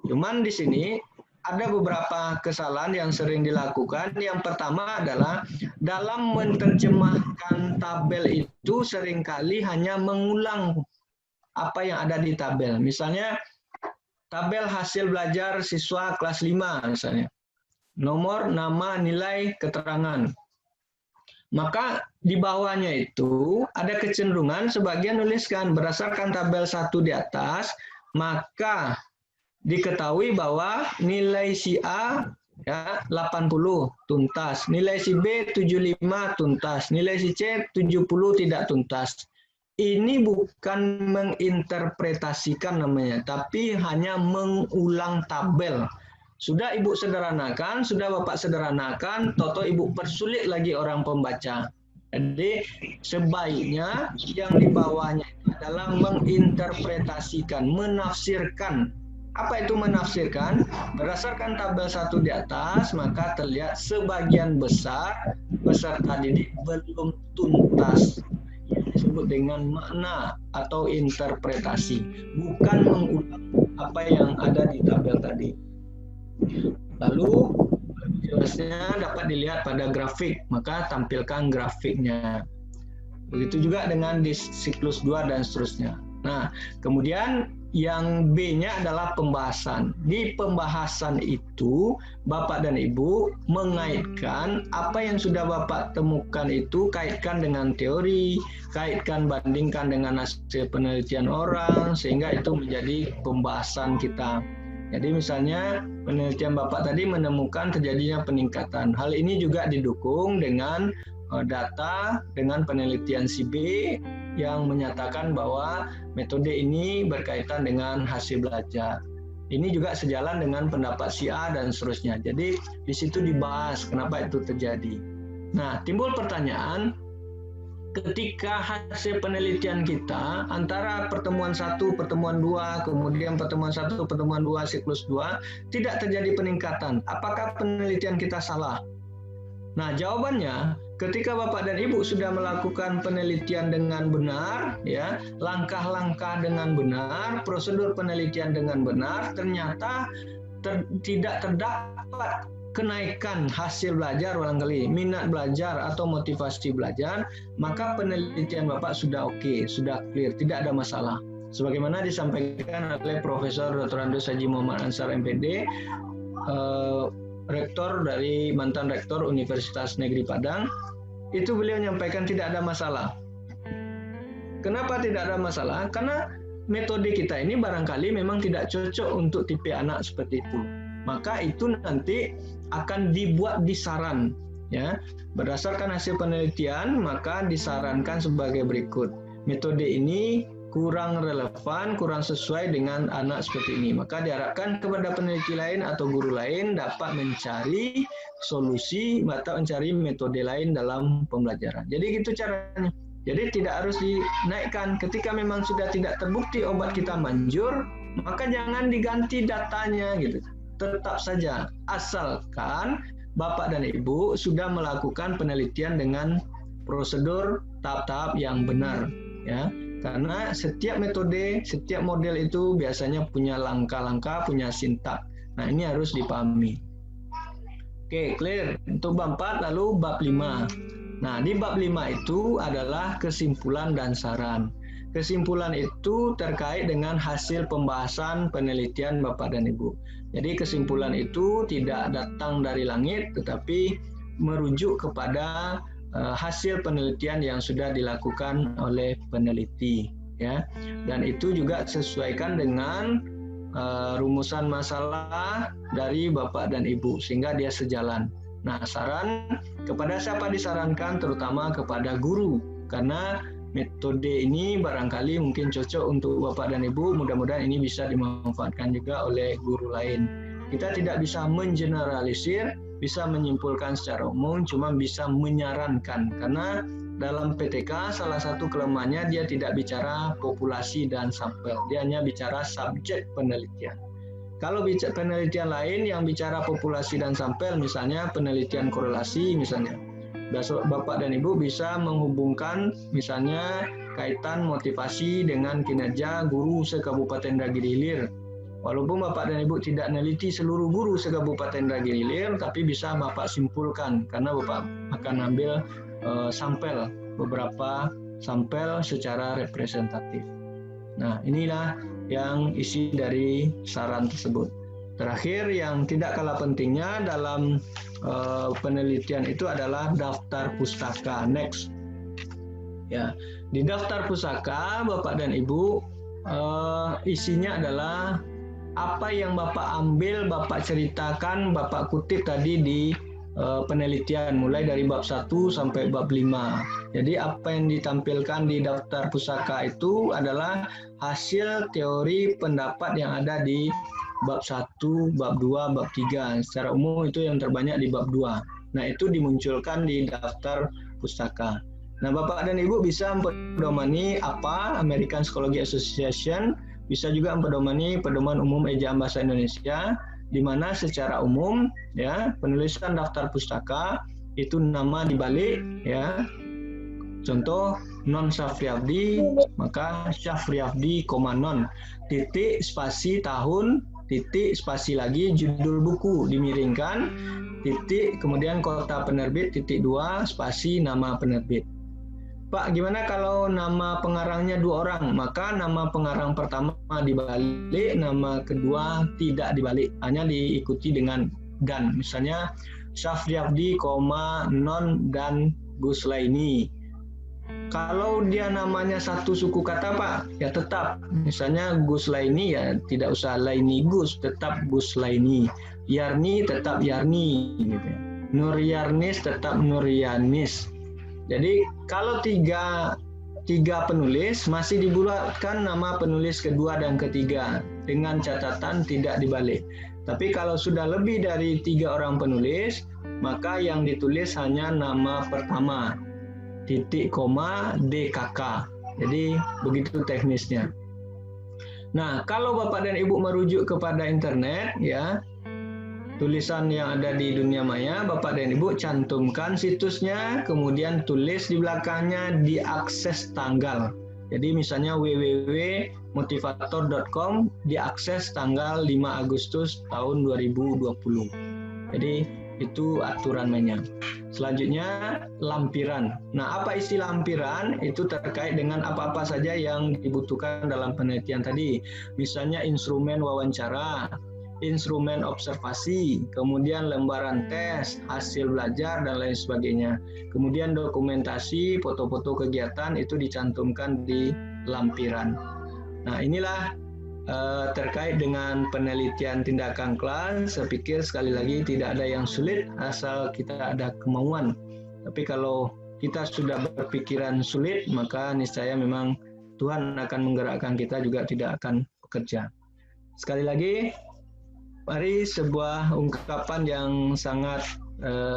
Cuman di sini ada beberapa kesalahan yang sering dilakukan. Yang pertama adalah dalam menerjemahkan tabel itu seringkali hanya mengulang apa yang ada di tabel. Misalnya tabel hasil belajar siswa kelas 5 misalnya. Nomor, nama, nilai, keterangan. Maka di bawahnya itu ada kecenderungan sebagian nuliskan berdasarkan tabel 1 di atas, maka diketahui bahwa nilai si A ya 80 tuntas, nilai si B 75 tuntas, nilai si C 70 tidak tuntas. Ini bukan menginterpretasikan namanya, tapi hanya mengulang tabel. Sudah Ibu sederhanakan, sudah Bapak sederhanakan, toto Ibu persulit lagi orang pembaca. Jadi sebaiknya yang di bawahnya adalah menginterpretasikan, menafsirkan Apa itu menafsirkan? Berdasarkan tabel 1 di atas, maka terlihat sebagian besar peserta didik belum tuntas. Disebut dengan makna atau interpretasi, bukan mengulang apa yang ada di tabel tadi. Lalu jelasnya dapat dilihat pada grafik, maka tampilkan grafiknya. Begitu juga dengan di siklus 2 dan seterusnya. Nah, kemudian yang B-nya adalah pembahasan. Di pembahasan itu, Bapak dan Ibu mengaitkan apa yang sudah Bapak temukan itu, kaitkan dengan teori, kaitkan bandingkan dengan hasil penelitian orang, sehingga itu menjadi pembahasan kita. Jadi misalnya penelitian Bapak tadi menemukan terjadinya peningkatan. Hal ini juga didukung dengan data dengan penelitian si B yang menyatakan bahwa metode ini berkaitan dengan hasil belajar. Ini juga sejalan dengan pendapat si A dan seterusnya. Jadi di situ dibahas kenapa itu terjadi. Nah, timbul pertanyaan, ketika hasil penelitian kita antara pertemuan 1, pertemuan 2, kemudian pertemuan 1, pertemuan 2, siklus 2, tidak terjadi peningkatan. Apakah penelitian kita salah? Nah, jawabannya, ketika Bapak dan Ibu sudah melakukan penelitian dengan benar, ya, langkah-langkah dengan benar, prosedur penelitian dengan benar, ternyata tidak terdapat kenaikan hasil belajar barangkali, minat belajar atau motivasi belajar, maka penelitian Bapak sudah oke, sudah clear, tidak ada masalah. Sebagaimana disampaikan oleh Profesor Dr. Andes Haji Muhammad Ansar MPD, mantan rektor Universitas Negeri Padang, itu beliau menyampaikan tidak ada masalah. Kenapa tidak ada masalah? Karena metode kita ini barangkali memang tidak cocok untuk tipe anak seperti itu. Maka itu nanti akan dibuat di saran, ya. Berdasarkan hasil penelitian, maka disarankan sebagai berikut. Metode ini kurang relevan, kurang sesuai dengan anak seperti ini. Maka diharapkan kepada peneliti lain atau guru lain dapat mencari solusi atau mencari metode lain dalam pembelajaran. Jadi gitu caranya. Jadi tidak harus dinaikkan. Ketika memang sudah tidak terbukti obat kita manjur, maka jangan diganti datanya gitu. Tetap saja, asalkan Bapak dan Ibu sudah melakukan penelitian dengan prosedur tahap-tahap yang benar, ya. Karena setiap metode, setiap model itu biasanya punya langkah-langkah, punya sintak. Nah, ini harus dipahami. Oke, clear. Untuk bab 4, lalu bab 5. Nah, di bab 5 itu adalah kesimpulan dan saran. Kesimpulan itu terkait dengan hasil pembahasan penelitian Bapak dan Ibu. Jadi kesimpulan itu tidak datang dari langit, tetapi merujuk kepada hasil penelitian yang sudah dilakukan oleh peneliti, ya. Dan itu juga sesuaikan dengan rumusan masalah dari Bapak dan Ibu sehingga dia sejalan. Nah, saran kepada siapa disarankan? Terutama kepada guru, karena metode ini barangkali mungkin cocok untuk Bapak dan Ibu, mudah-mudahan ini bisa dimanfaatkan juga oleh guru lain. Kita tidak bisa mengeneralisir, bisa menyimpulkan secara umum, cuma bisa menyarankan. Karena dalam PTK salah satu kelemahannya dia tidak bicara populasi dan sampel, dia hanya bicara subjek penelitian. Kalau bicara penelitian lain yang bicara populasi dan sampel, misalnya penelitian korelasi misalnya, Bapak dan Ibu bisa menghubungkan misalnya kaitan motivasi dengan kinerja guru se-Kabupaten Indragiri Hilir. Walaupun Bapak dan Ibu tidak meneliti seluruh guru se-Kabupaten Indragiri Hilir, tapi bisa Bapak simpulkan karena Bapak akan ambil sampel, beberapa sampel secara representatif. Nah, inilah yang isi dari saran tersebut. Terakhir, yang tidak kalah pentingnya dalam penelitian itu adalah daftar pustaka. Next, ya, di daftar pustaka Bapak dan Ibu isinya adalah apa yang Bapak ambil, Bapak ceritakan, Bapak kutip tadi di penelitian mulai dari bab 1 sampai bab 5. Jadi apa yang ditampilkan di daftar pusaka itu adalah hasil teori pendapat yang ada di bab 1, bab 2, bab 3. Secara umum itu yang terbanyak di bab 2. Nah, itu dimunculkan di daftar pustaka. Nah, Bapak dan Ibu bisa mempedomani apa American Psychology Association bisa juga mempedomani pedoman umum ejaan bahasa Indonesia, di mana secara umum ya penulisan daftar pustaka itu nama dibalik ya. Contoh non Syafriabdi, maka Syafriabdi, non titik spasi tahun titik spasi lagi judul buku dimiringkan titik kemudian kota penerbit titik 2 spasi nama penerbit. Pak, gimana kalau nama pengarangnya 2 orang? Maka nama pengarang pertama dibalik, nama kedua tidak dibalik, hanya diikuti dengan dan. Misalnya Syafriabdi, non dan Guslaini. Kalau dia namanya satu suku kata Pak, ya tetap. Misalnya Guslaini ya tidak usah Laini Gus, tetap Guslaini. Yarni tetap Yarni. Gitu. Nuryarnis tetap Nuryanis. Jadi kalau tiga penulis masih dibulatkan nama penulis kedua dan ketiga dengan catatan tidak dibalik. Tapi kalau sudah lebih dari 3 orang penulis, maka yang ditulis hanya nama pertama, titik koma DKK. Jadi begitu teknisnya. Nah, kalau Bapak dan Ibu merujuk kepada internet ya, tulisan yang ada di dunia maya, Bapak dan Ibu cantumkan situsnya, kemudian tulis di belakangnya diakses tanggal. Jadi misalnya www.motivator.com diakses tanggal 5 Agustus tahun 2020. Jadi itu aturan mainnya. Selanjutnya lampiran. Nah, apa isi lampiran? Itu terkait dengan apa-apa saja yang dibutuhkan dalam penelitian tadi. Misalnya instrumen wawancara, instrumen observasi, kemudian lembaran tes, hasil belajar, dan lain sebagainya. Kemudian dokumentasi, foto-foto kegiatan itu dicantumkan di lampiran. Nah, inilah terkait dengan penelitian tindakan kelas. Saya pikir sekali lagi tidak ada yang sulit asal kita ada kemauan. Tapi kalau kita sudah berpikiran sulit, maka niscaya memang Tuhan akan menggerakkan kita juga tidak akan bekerja. Sekali lagi, mari sebuah ungkapan yang sangat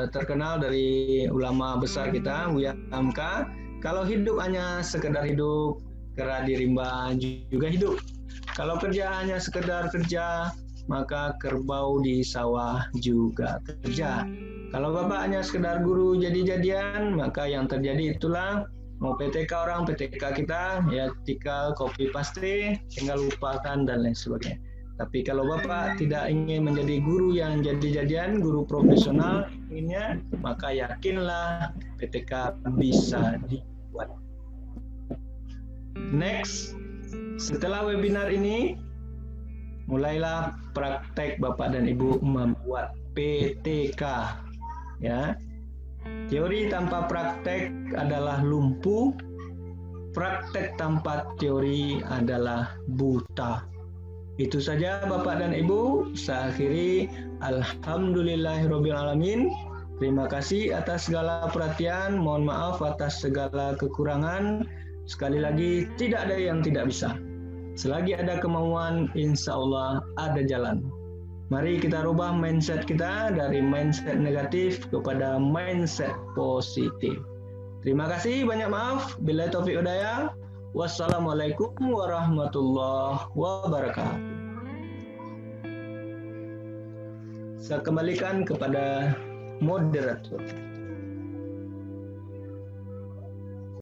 terkenal dari ulama besar kita, Buya Hamka. Kalau hidup hanya sekedar hidup, kera di rimba juga hidup. Kalau kerja hanya sekedar kerja, maka kerbau di sawah juga kerja. Kalau Bapak hanya sekedar guru jadi-jadian, maka yang terjadi itulah mau PTK orang, PTK kita, ya tinggal copy paste, tinggal lupakan dan lain sebagainya. Tapi kalau Bapak tidak ingin menjadi guru yang jadi-jadian, guru profesional inginnya, maka yakinlah PTK bisa dibuat. Next, setelah webinar ini, mulailah praktek Bapak dan Ibu membuat PTK. Ya, teori tanpa praktek adalah lumpuh, praktek tanpa teori adalah buta. Itu saja Bapak dan Ibu, saya akhiri. Alhamdulillahirrabbilalamin. Terima kasih atas segala perhatian, mohon maaf atas segala kekurangan. Sekali lagi, tidak ada yang tidak bisa. Selagi ada kemauan, insya Allah ada jalan. Mari kita rubah mindset kita dari mindset negatif kepada mindset positif. Terima kasih, banyak maaf. Billahi taufiq hidayah. Wassalamualaikum warahmatullahi wabarakatuh. Saya kembalikan kepada moderator.